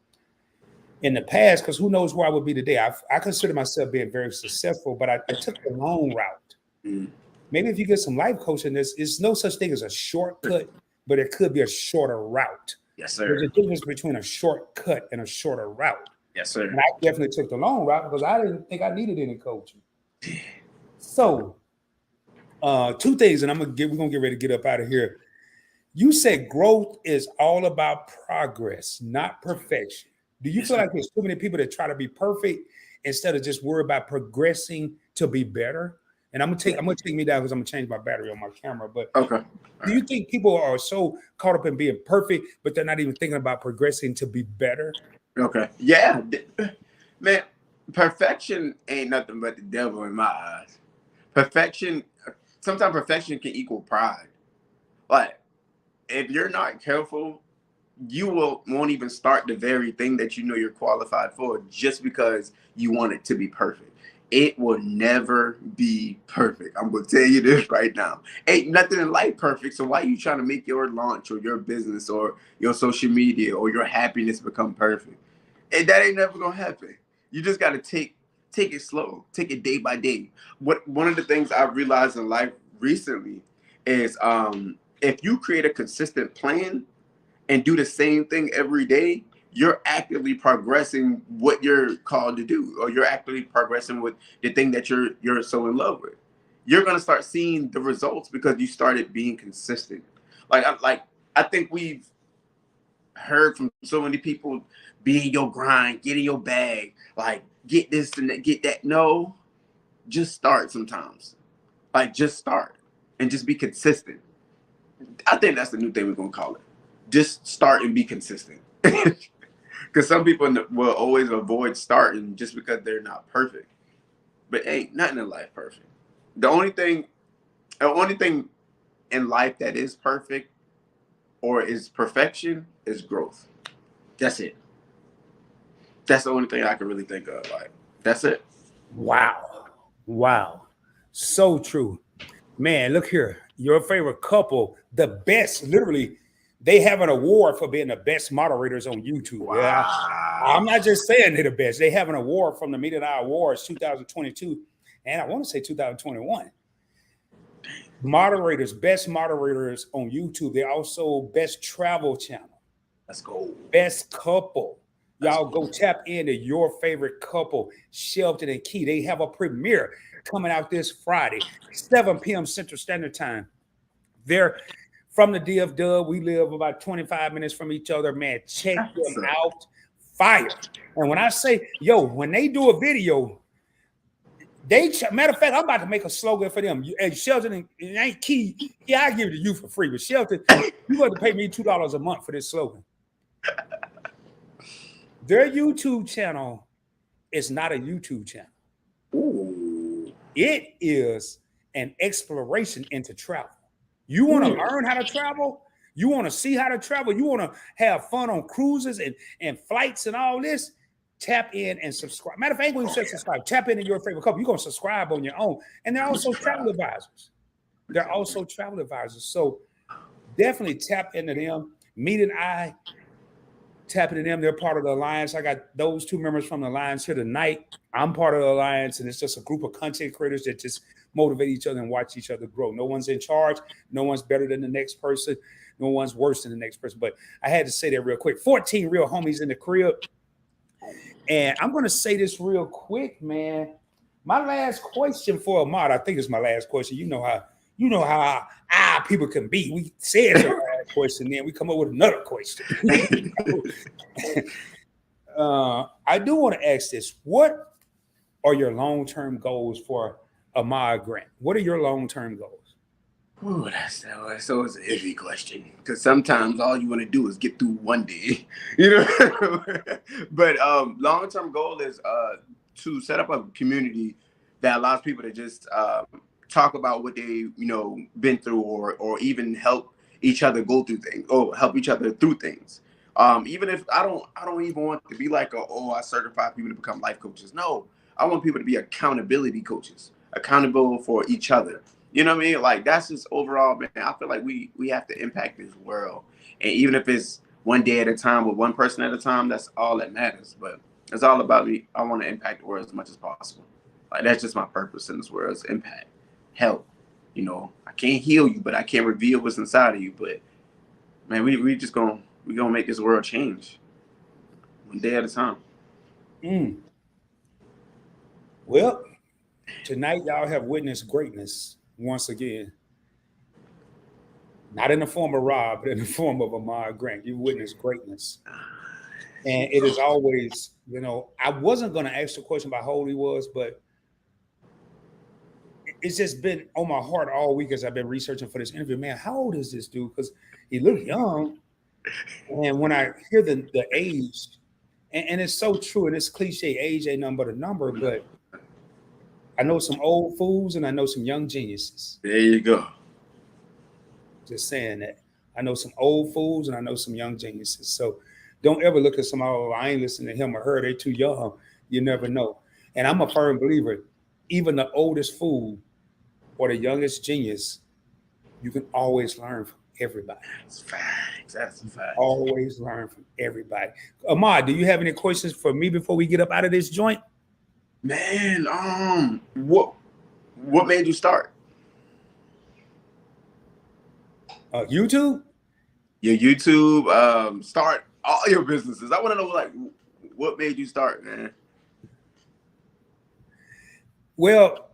in the past, because who knows where I would be today. I consider myself being very successful, but I took the long route. Maybe if you get some life coaching, there's no such thing as a shortcut, but it could be a shorter route. Yes, sir. There's a difference between a shortcut and a shorter route. Yes, sir. And I definitely took the long route because I didn't think I needed any coaching. So, two things, and we're gonna get ready to get up out of here. You said growth is all about progress, not perfection. Do you feel like there's too many people that try to be perfect instead of just worry about progressing to be better? And I'm gonna take me down because I'm gonna change my battery on my camera. But okay, do you think people are so caught up in being perfect, but they're not even thinking about progressing to be better? Okay, yeah, man. Perfection ain't nothing but the devil in my eyes. Sometimes perfection can equal pride. Like, if you're not careful, you won't even start the very thing that you know you're qualified for just because you want it to be perfect. It will never be perfect. I'm going to tell you this right now. Ain't nothing in life perfect. So why are you trying to make your launch or your business or your social media or your happiness become perfect? And that ain't never going to happen. You just got to take it slow. Take it day by day. One of the things I've realized in life recently is if you create a consistent plan and do the same thing every day, you're actively progressing what you're called to do, or you're actively progressing with the thing that you're so in love with. You're gonna start seeing the results because you started being consistent. I think we've heard from so many people, be in your grind, get in your bag, like get this and get that. No, just start sometimes. Like just start and just be consistent. I think that's the new thing we're gonna call it. Just start and be consistent. Because some people will always avoid starting just because they're not perfect. But ain't nothing in life perfect. The only thing in life that is perfect or is perfection is growth. That's it. That's the only thing I can really think of. Like, that's it. Wow. So true. Man, look here. Your favorite couple, the best, literally, they have an award for being the best moderators on YouTube. Wow. Yeah. I'm not just saying they're the best. They have an award from the Media and I Awards 2022, and I want to say 2021. Best moderators on YouTube. They're also best travel channel. Let's go. Best couple. Y'all go tap into your favorite couple, Shelton and Key. They have a premiere coming out this Friday, 7 p.m. Central Standard Time. They're from the DFW. We live about 25 minutes from each other. Man, check them out. Fire. And when I say, when they do a video, matter of fact, I'm about to make a slogan for them. Hey, Shelton, and it ain't Key. Yeah, I give it to you for free. But Shelton, you got to pay me $2 a month for this slogan. Their YouTube channel is not a YouTube channel. Ooh. It is an exploration into travel. You want to learn how to travel? You want to see how to travel? You want to have fun on cruises and flights and all this? Tap in and subscribe. Matter of fact, when you say subscribe, tap into your favorite couple. You're going to subscribe on your own. And they're also travel advisors. They're also travel advisors. So definitely tap into them. Meet and I tapping into them. They're part of the alliance. I got those two members from the alliance here tonight. I'm part of the alliance, and it's just a group of content creators that just motivate each other and watch each other grow. No one's in charge. No one's better than the next person. No one's worse than the next person. But I had to say that real quick. 14 real homies in the crib. And I'm going to say this real quick, man. My last question for Ahmad, I think it's my last question. You know how people can be. We said it's our last question, then we come up with another question. I do want to ask this. What are your long-term goals for Ahmad Grant? What are your long-term goals? Ooh, that's always an iffy question, because sometimes all you want to do is get through one day, you know. But long-term goal is to set up a community that allows people to just talk about what they been through, or even help each other go through things, or help each other through things. Even if I don't even want to be like I certify people to become life coaches. No, I want people to be accountability coaches, accountable for each other. You know what I mean? Like, that's just overall, man. I feel like we have to impact this world. And even if it's one day at a time with one person at a time, that's all that matters. But it's all about me. I want to impact the world as much as possible. Like, that's just my purpose in this world, is impact, help. I can't heal you, but I can't reveal what's inside of you. But, man, we just gonna make this world change one day at a time. Well, tonight y'all have witnessed greatness once again. Not in the form of Rob, but in the form of Ahmad Grant. You witnessed greatness. And it is always, I wasn't going to ask the question about how old he was, but it's just been on my heart all week as I've been researching for this interview. Man, how old is this dude? Because he looked young. And when I hear the age, and it's so true, and it's cliche, age ain't nothing but a number, but I know some old fools and I know some young geniuses. There you go. Just saying that. I know some old fools and I know some young geniuses. So don't ever look at somebody, I ain't listening to him or her, they're too young. You never know. And I'm a firm believer, even the oldest fool or the youngest genius, you can always learn from everybody. That's facts. That's a fact. Always learn from everybody. Ahmad, do you have any questions for me before we get up out of this joint? Man, what made you start? YouTube? Your YouTube, start all your businesses. I want to know, like, what made you start, man? Well,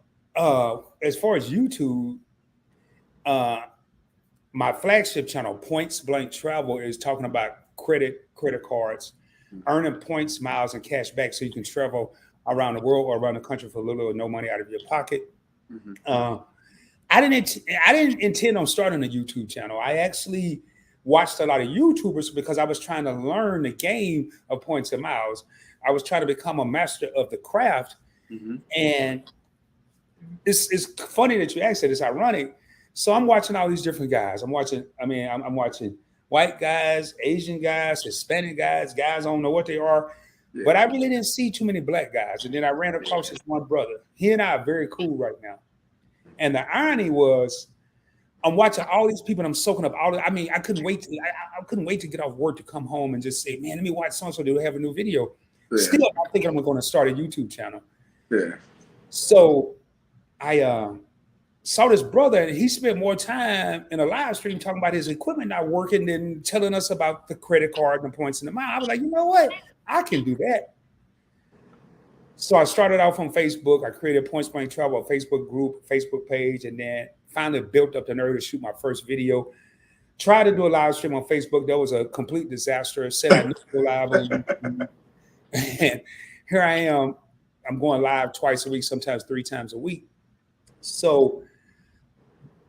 as far as YouTube, my flagship channel, Points Blank Travel, is talking about credit cards, earning points, miles, and cash back so you can travel around the world or around the country for a little or no money out of your pocket. I didn't intend on starting a YouTube channel. I actually watched a lot of YouTubers because I was trying to learn the game of points and miles. I was trying to become a master of the craft. And it's funny that you asked that. It's ironic. So I'm watching all these different guys. I'm watching white guys, Asian guys, Hispanic guys I don't know what they are. Yeah. But I really didn't see too many black guys. And then I ran across this one brother. He and I are very cool right now. And the irony was, I'm watching all these people and I'm soaking up all the, I couldn't wait to get off work to come home and just say, man, let me watch so-and-so, do they have a new video? Yeah. Still, I think I'm going to start a YouTube channel. Yeah. So I saw this brother and he spent more time in a live stream talking about his equipment not working than telling us about the credit card and the points in the mile. I was like, you know what? I can do that. So I started off on Facebook. I created Points Blank Travel, a Facebook group, Facebook page, and then finally built up the nerve to shoot my first video. Tried to do a live stream on Facebook. That was a complete disaster. Said I knew to go live on YouTube. And here I am. I'm going live twice a week, sometimes 3 times a week. So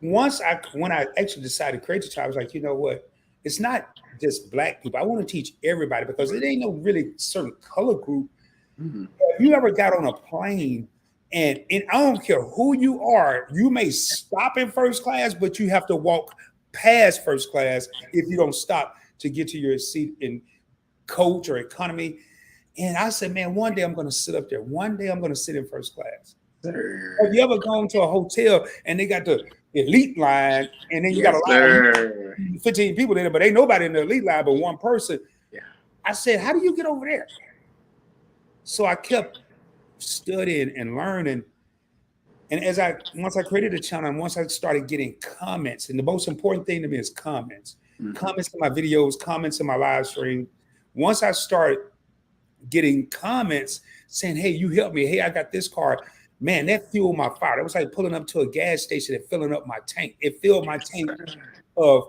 when I actually decided to create the channel, I was like, you know what? It's not just black people. I want to teach everybody because it ain't no really certain color group. If you ever got on a plane and I don't care who you are, you may stop in first class, but you have to walk past first class if you don't stop to get to your seat in coach or economy. And I said, man, one day I'm going to sit up there. One day I'm going to sit in first class. Have you ever gone to a hotel and they got the elite line, and then you got a Yes, lot sir. of 15 people in there, but ain't nobody in the elite line but one person. Yeah. I said, how do you get over there? So I kept studying and learning. And once I created a channel, and once I started getting comments, and the most important thing to me is comments. Mm-hmm. Comments in my videos, comments in my live stream. Once I start getting comments saying, hey, you helped me. Hey, I got this car. Man, that fueled my fire. It was like pulling up to a gas station and filling up my tank. It filled my tank of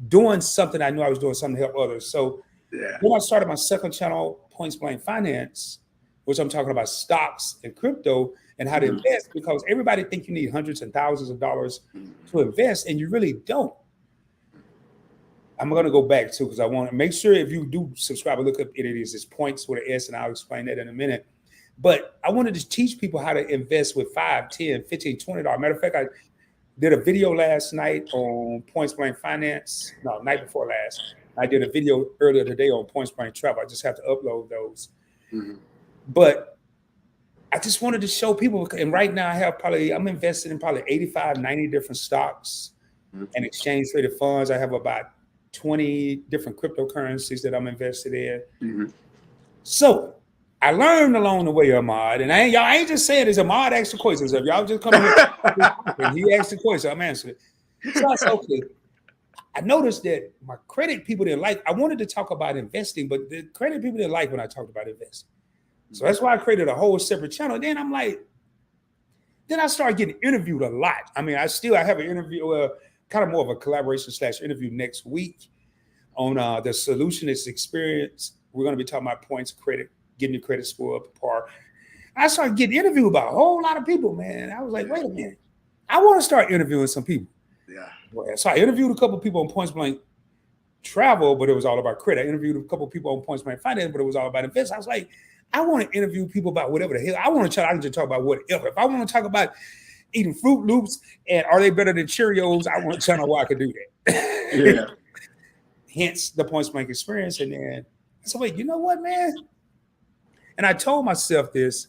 doing something. I knew I was doing something to help others. So when I started my second channel, Points Blank Finance, which I'm talking about stocks and crypto and how to invest, because everybody think you need hundreds and thousands of dollars to invest, and you really don't. I'm going to go back too, because I want to make sure if you do subscribe and look up it is, it's points with an S, and I'll explain that in a minute. But I wanted to teach people how to invest with $5, $10, $15, $20. Matter of fact, I did a video last night on Points Blank Finance. No, night before last. I did a video earlier today on Points Blank Travel. I just have to upload those. Mm-hmm. But I just wanted to show people, and right now I'm invested in probably 85, 90 different stocks and exchange traded funds. I have about 20 different cryptocurrencies that I'm invested in. Mm-hmm. So I learned along the way, Ahmad, and y'all ain't just saying this. Ahmad asked the questions. If y'all just come here and he asked the question, I'm answering it. So I said, okay. I noticed that my credit people didn't like. I wanted to talk about investing, but the credit people didn't like when I talked about investing. So that's why I created a whole separate channel. Then I'm like, then I started getting interviewed a lot. I mean, I have an interview, kind of more of a collaboration / interview next week on the Solutionist Experience. We're going to be talking about points, credit, getting your credit score up to par. I started getting interviewed by a whole lot of people, man. I was like, wait a minute. I want to start interviewing some people. Yeah. So I interviewed a couple of people on Points Blank Travel, but it was all about credit. I interviewed a couple of people on Points Blank Finance, but it was all about investing. I was like, I want to interview people about whatever the hell. I want to try. I can just talk about whatever. If I want to talk about eating Fruit Loops and are they better than Cheerios, I want to channel where I could do that. Yeah. Hence the Points Blank Experience. And then I said, wait, you know what, man? And I told myself this.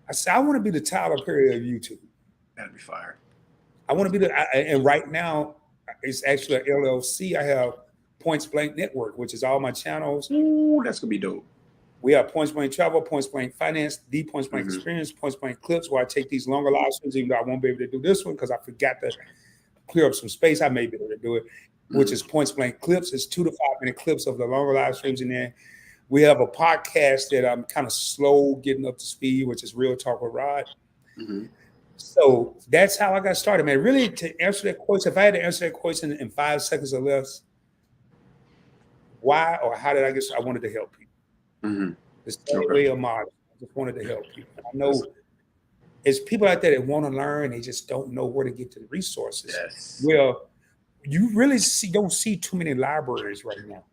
I said, I want to be the Tyler Perry of YouTube. That'd be fire. I want to be and right now it's actually an LLC. I have Points Blank Network, which is all my channels. Ooh, that's gonna be dope. We have Points Blank Travel, Points Blank Finance, the Points Blank Experience, Points Blank Clips, where I take these longer live streams, even though I won't be able to do this one because I forgot to clear up some space. I may be able to do it, which is Points Blank Clips. It's 2 to 5 minute clips of the longer live streams in there. We have a podcast that I'm kind of slow getting up to speed, which is Real Talk with Rod. Mm-hmm. So that's how I got started, man. Really, to answer that question, if I had to answer that question in 5 seconds or less, why or how did I get started? I wanted to help people. Mm-hmm. The same way Ahmad, I just wanted to help people. I know there's people out there that want to learn, they just don't know where to get to the resources. Yes. Well, you really don't see too many libraries right now.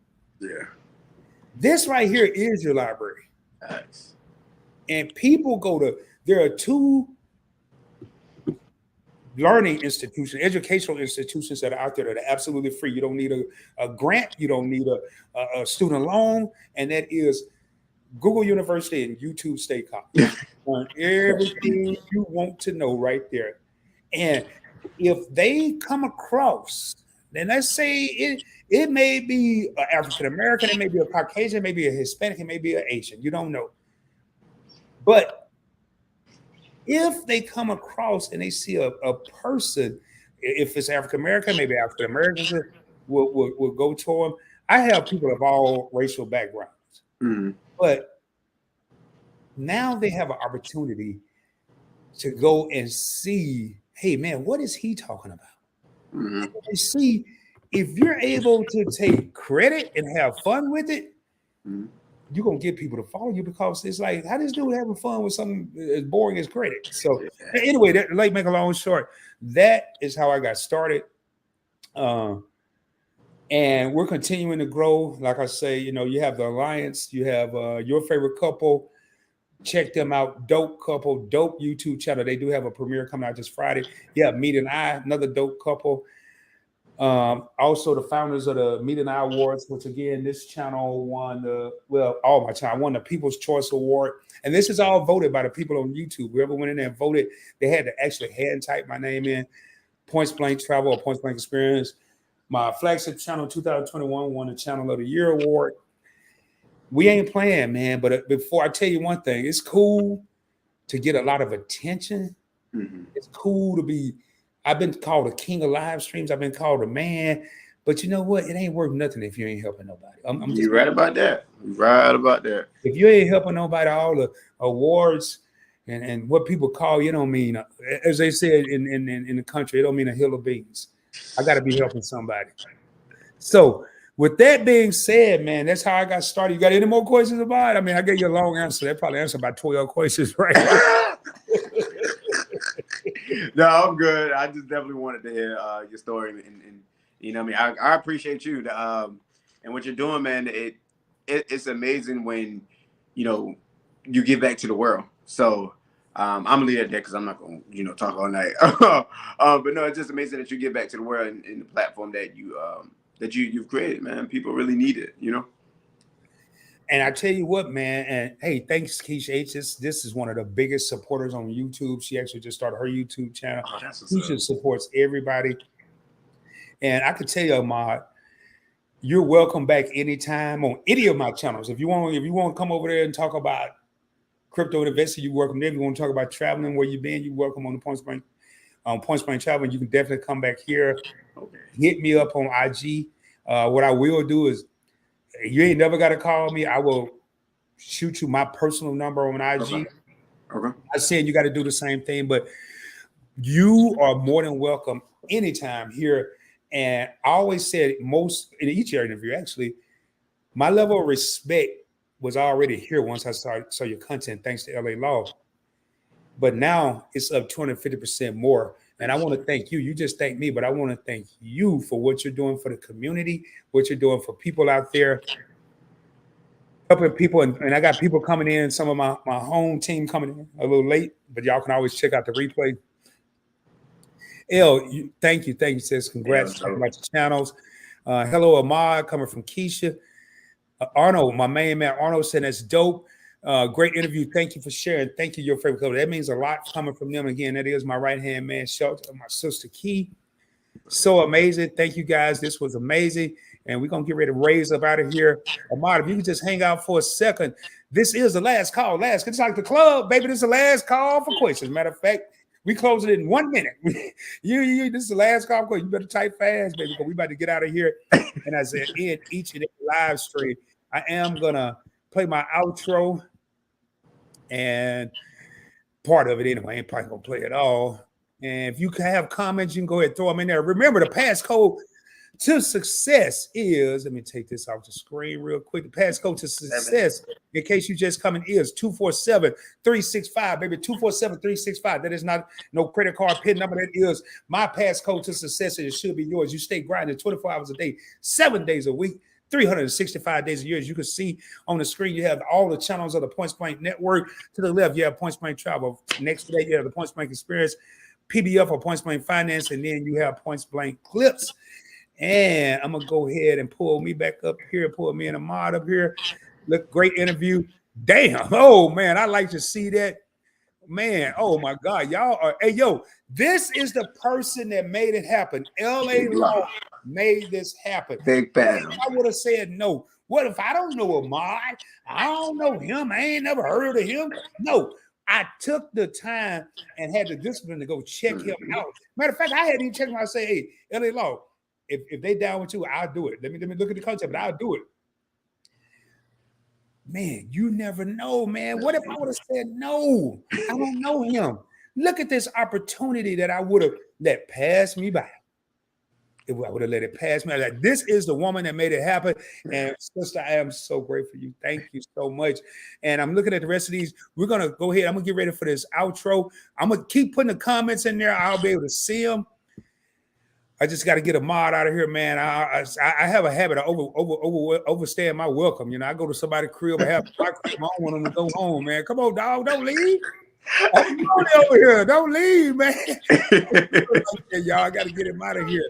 Yeah. This right here is your library. Nice. And people there are 2 learning institutions, educational institutions that are out there that are absolutely free. You don't need a grant. You don't need a student loan. And that is Google University and YouTube State College. On everything you want to know right there. And if they come across, then let's say it may be an African-American, it may be a Caucasian, it may be a Hispanic, it may be an Asian. You don't know. But if they come across and they see a person, if it's African-American, maybe African-Americans will go to them. I have people of all racial backgrounds. Mm-hmm. But now they have an opportunity to go and see, hey, man, what is he talking about? Mm-hmm. And see, if you're able to take credit and have fun with it, you're going to get people to follow you because it's like, how this dude having fun with something as boring as credit? So anyway, make a long short, that is how I got started. And we're continuing to grow. Like I say, you have the Alliance, you have Your Favorite Couple. Check them out. Dope Couple, dope YouTube channel. They do have a premiere coming out this Friday. Yeah, Meet and I, another dope couple. Also the founders of the Meet and I Awards, which again, this channel won all my channel won the People's Choice Award. And this is all voted by the people on YouTube. Whoever went in there and voted, they had to actually hand type my name in. Points Blank Travel or Points Blank Experience. My flagship channel 2021 won the Channel of the Year award. We ain't playing, man. But before I tell you one thing, it's cool to get a lot of attention. Mm-hmm. It's cool to be. I've been called a king of live streams. I've been called a man. But you know what? It ain't worth nothing if you ain't helping nobody. You're right about that. Right about that. If you ain't helping nobody, all the awards and what people call you don't mean, as they said in the country, it don't mean a hill of beans. I got to be helping somebody. So with that being said, man, that's how I got started. You got any more questions about it? I mean, I gave you a long answer. That probably answered about 12 questions, right? No, I'm good. I just definitely wanted to hear your story, and you know, what I mean, I appreciate you, and what you're doing, man. It's amazing when you know you give back to the world. So I'm gonna leave it there because I'm not gonna talk all night. But no, it's just amazing that you give back to the world in the platform that you've created, man. People really need it, And I tell you what, man, and hey, thanks, Keisha H. This is one of the biggest supporters on YouTube. She actually just started her YouTube channel. Keisha supports everybody. And I could tell you, Ahmad, you're welcome back anytime on any of my channels. If you want to come over there and talk about crypto investing, you're welcome there. If you want to talk about traveling, where you've been, you're welcome on the Points Blank Traveling. You can definitely come back here. Okay. Hit me up on IG. What I will do is, you ain't never got to call me. I will shoot you my personal number on IG. Okay. I'm saying you got to do the same thing, but you are more than welcome anytime here. And I always said in each interview, actually, my level of respect was already here once I saw your content, thanks to LA Law. But now it's up 250% more. And I want to thank you. You just thank me, but I want to thank you for what you're doing for the community, what you're doing for people out there, helping people. And I got people coming in, some of my home team coming in a little late, but y'all can always check out the replay. Thank you, sis. Congrats about your channels. Hello, Ahmad, coming from Keisha. Arnold, my main man, Arnold said that's dope. Great interview. Thank you for sharing. Thank you, your favorite coach. That means a lot coming from them. Again, that is my right-hand man, Shelter, my sister Key. So amazing. Thank you, guys. This was amazing. And we're going to get ready to raise up out of here. Ahmad, if you can just hang out for a second. This is the last call. It's like the club, baby. This is the last call for questions. Matter of fact, we close it in 1 minute. This is the last call for questions. You better type fast, baby, because we about to get out of here. And as I end each and every live stream, I am going to play my outro. And part of it anyway, I ain't probably going to play it all. And if you can have comments, you can go ahead and throw them in there. Remember, the passcode to success is, let me take this off the screen real quick. The passcode to success, in case you just coming, is 247-365, baby, 247-365. That is not no credit card PIN number. That is my passcode to success, and it should be yours. You stay grinding 24 hours a day, 7 days a week, 365 days a year. As you can see on the screen, you have all the channels of the Points Blank Network. To the left, you have Points Blank Travel. Next to that, you have the Points Blank Experience, PBF or Points Blank Finance, and then you have Points Blank Clips. And I'm going to go ahead and pull me back up here, pull me and Ahmad up here. Look, great interview. Damn. Oh, man, I like to see that. Man, oh, my God. Y'all are, hey, yo, this is the person that made it happen. LA Law made this happen. Big fan. I would have said no. What if I don't know Ahmad? I don't know him. I ain't never heard of him. No. I took the time and had the discipline to go check him out. Matter of fact, I hadn't even checked him out. I say, hey, LA Law, if they down with you, I'll do it. Let me look at the concept, but I'll do it. Man, you never know, man. What if I would have said no? I don't know him. Look at this opportunity that I would have let pass me by. If I would have let it pass me, like, this is the woman that made it happen. And sister, I am so grateful for you. Thank you so much. And I'm looking at the rest of these. We're gonna go ahead. I'm gonna get ready for this outro. I'm gonna keep putting the comments in there. I'll be able to see them. I just got to get Ahmad out of here, man. I have a habit of overstaying my welcome. You know, I go to somebody's crib, I have my crib, I don't want them to go home, man. Come on, dog, don't leave. I'm over here. Don't leave, man. Y'all, I got to get him out of here.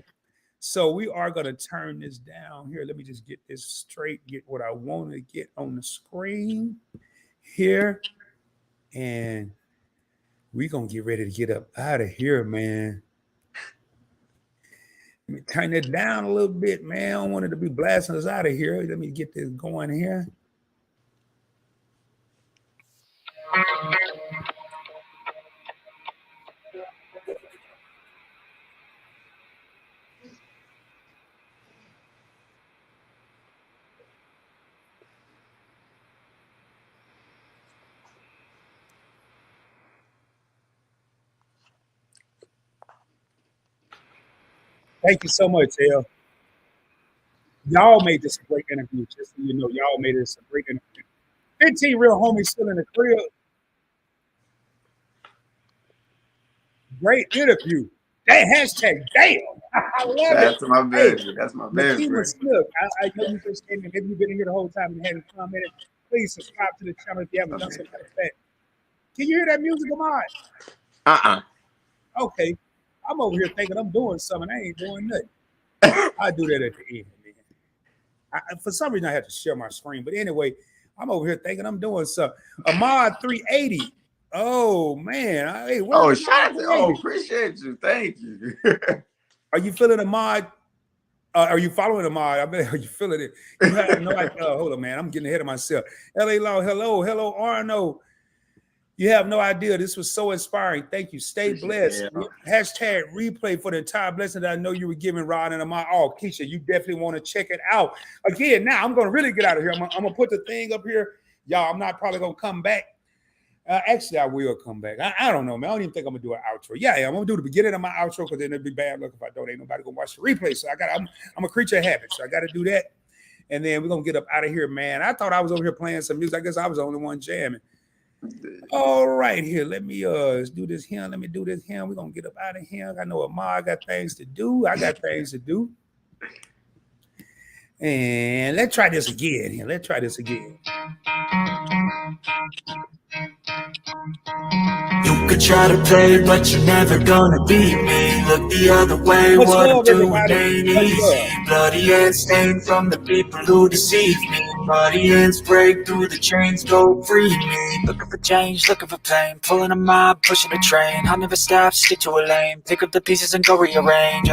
So we are going to turn this down here. Let me just get this straight, get what I want to get on the screen here. And we're going to get ready to get up out of here, man. Let me turn it down a little bit, man. I don't want it to be blasting us out of here. Let me get this going here. Thank you so much, El. Y'all made this a great interview, just so you know. Y'all made this a great interview. 15 real homies still in the crib. Great interview. That hashtag, damn. I love That's it. my Hey, baby. That's my baby. Nakima Smith, I know you just came in. Maybe you've been here the whole time and hadn't commented. Please subscribe to the channel if you haven't done so. Matter of fact, can you hear that music, Ahmad? Okay. I'm over here thinking I'm doing something. I ain't doing nothing. I do that at the end, man. For some reason, I have to share my screen. But anyway, I'm over here thinking I'm doing something. Ahmad 380. Oh, man. Hey, shout out. Oh, appreciate you. Thank you. Are you feeling Ahmad? Are you following Ahmad? I mean, are you feeling it? You have no idea. Hold on, man. I'm getting ahead of myself. LA Law, hello, Arno. You have no idea. This was so inspiring. Thank you. Stay blessed. Hashtag replay for the entire blessing that I know you were giving Rod and Ahmad. Oh, Keisha, you definitely want to check it out. Again, now I'm going to really get out of here. I'm going to put the thing up here. Y'all, I'm not probably going to come back. Actually, I will come back. I don't know, man. I don't even think I'm gonna do an outro. Yeah, I'm gonna do the beginning of my outro because then it'd be bad luck if I don't. Ain't nobody gonna watch the replay. So I'm a creature of habit. So I got to do that. And then we're gonna get up out of here, man. I thought I was over here playing some music. I guess I was the only one jamming. All right, here. Let me do this here. Let me do this here. We're gonna get up out of here. I know Ahmad got things to do. I got things to do. And let's try this again here. Let's try this again. You could try to play, but you're never gonna beat me. Look the other way, Much what love, I'm doing everybody. ain't Much easy. love. Bloody and stained from the people who deceive me. Body ends break through the chains, go free me. Looking for change, looking for pain. Pulling a mob, pushing a train. I'll never stop, stick to a lane. Pick up the pieces and go rearrange.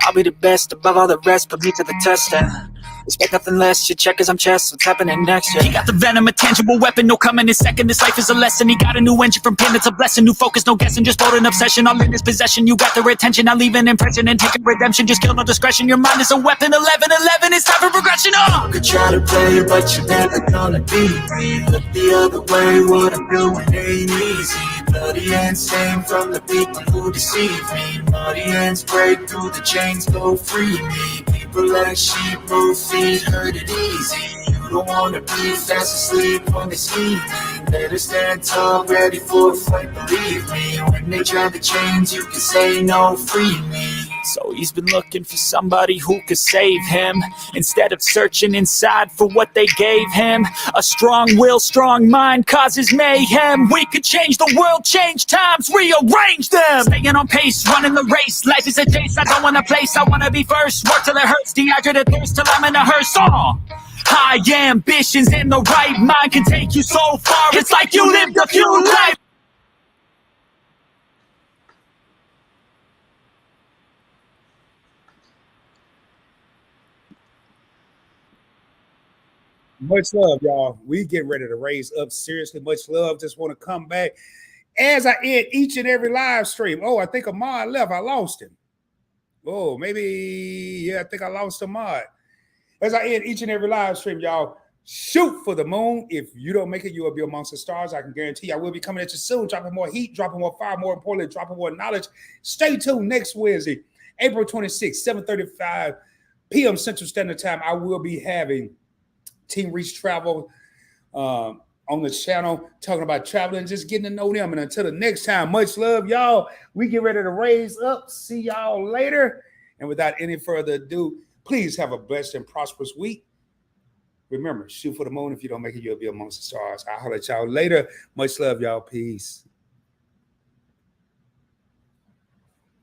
I'll be the best above all the rest, put me to the test and expect nothing less, your check is I'm chess, what's happening next, yeah. He got the venom, a tangible weapon, no coming in second. This life is a lesson, he got a new engine from pin, it's a blessing. New focus, no guessing, just bold an obsession. All in his possession, you got their attention. I leave an impression and take a redemption. Just kill no discretion, your mind is a weapon. 11-11, it's time for progression, You could try to play, but you're never gonna beat me. Look the other way, what I'm doing ain't easy. Bloody and stained from the people who deceive me. Muddy ends break through the chains, go free me. People like sheep, move feet, hurt it easy. You don't wanna be fast asleep on the scheme. Better stand tall, ready for a fight, believe me. When they try to change, you can say no, free me. So he's been looking for somebody who could save him, instead of searching inside for what they gave him. A strong will, strong mind causes mayhem. We could change the world, change times, rearrange them. Staying on pace, running the race. Life is a chase, I don't want a place, I wanna be first. Work till it hurts, dehydrated thirst till I'm in a hearse. High ambitions in the right mind can take you so far. It's like you lived a few lives. Much love, y'all. We get ready to raise up. Seriously, much love. Just want to come back as I end each and every live stream. Oh, I think Ahmad left. I lost him. Oh, maybe, yeah, I think I lost Ahmad. As I end each and every live stream, y'all, shoot for the moon. If you don't make it, you will be amongst the stars. I can guarantee I will be coming at you soon, dropping more heat, dropping more fire, more importantly, dropping more knowledge. Stay tuned next Wednesday, April 26th, 7:35 p.m. Central Standard Time. I will be having Team Reach Travel on the channel, talking about traveling, just getting to know them. And until the next time, much love, y'all. We get ready to raise up. See y'all later. And without any further ado, please have a blessed and prosperous week. Remember, shoot for the moon. If you don't make it, you'll be amongst the stars. I'll holler at y'all later. Much love, y'all. Peace.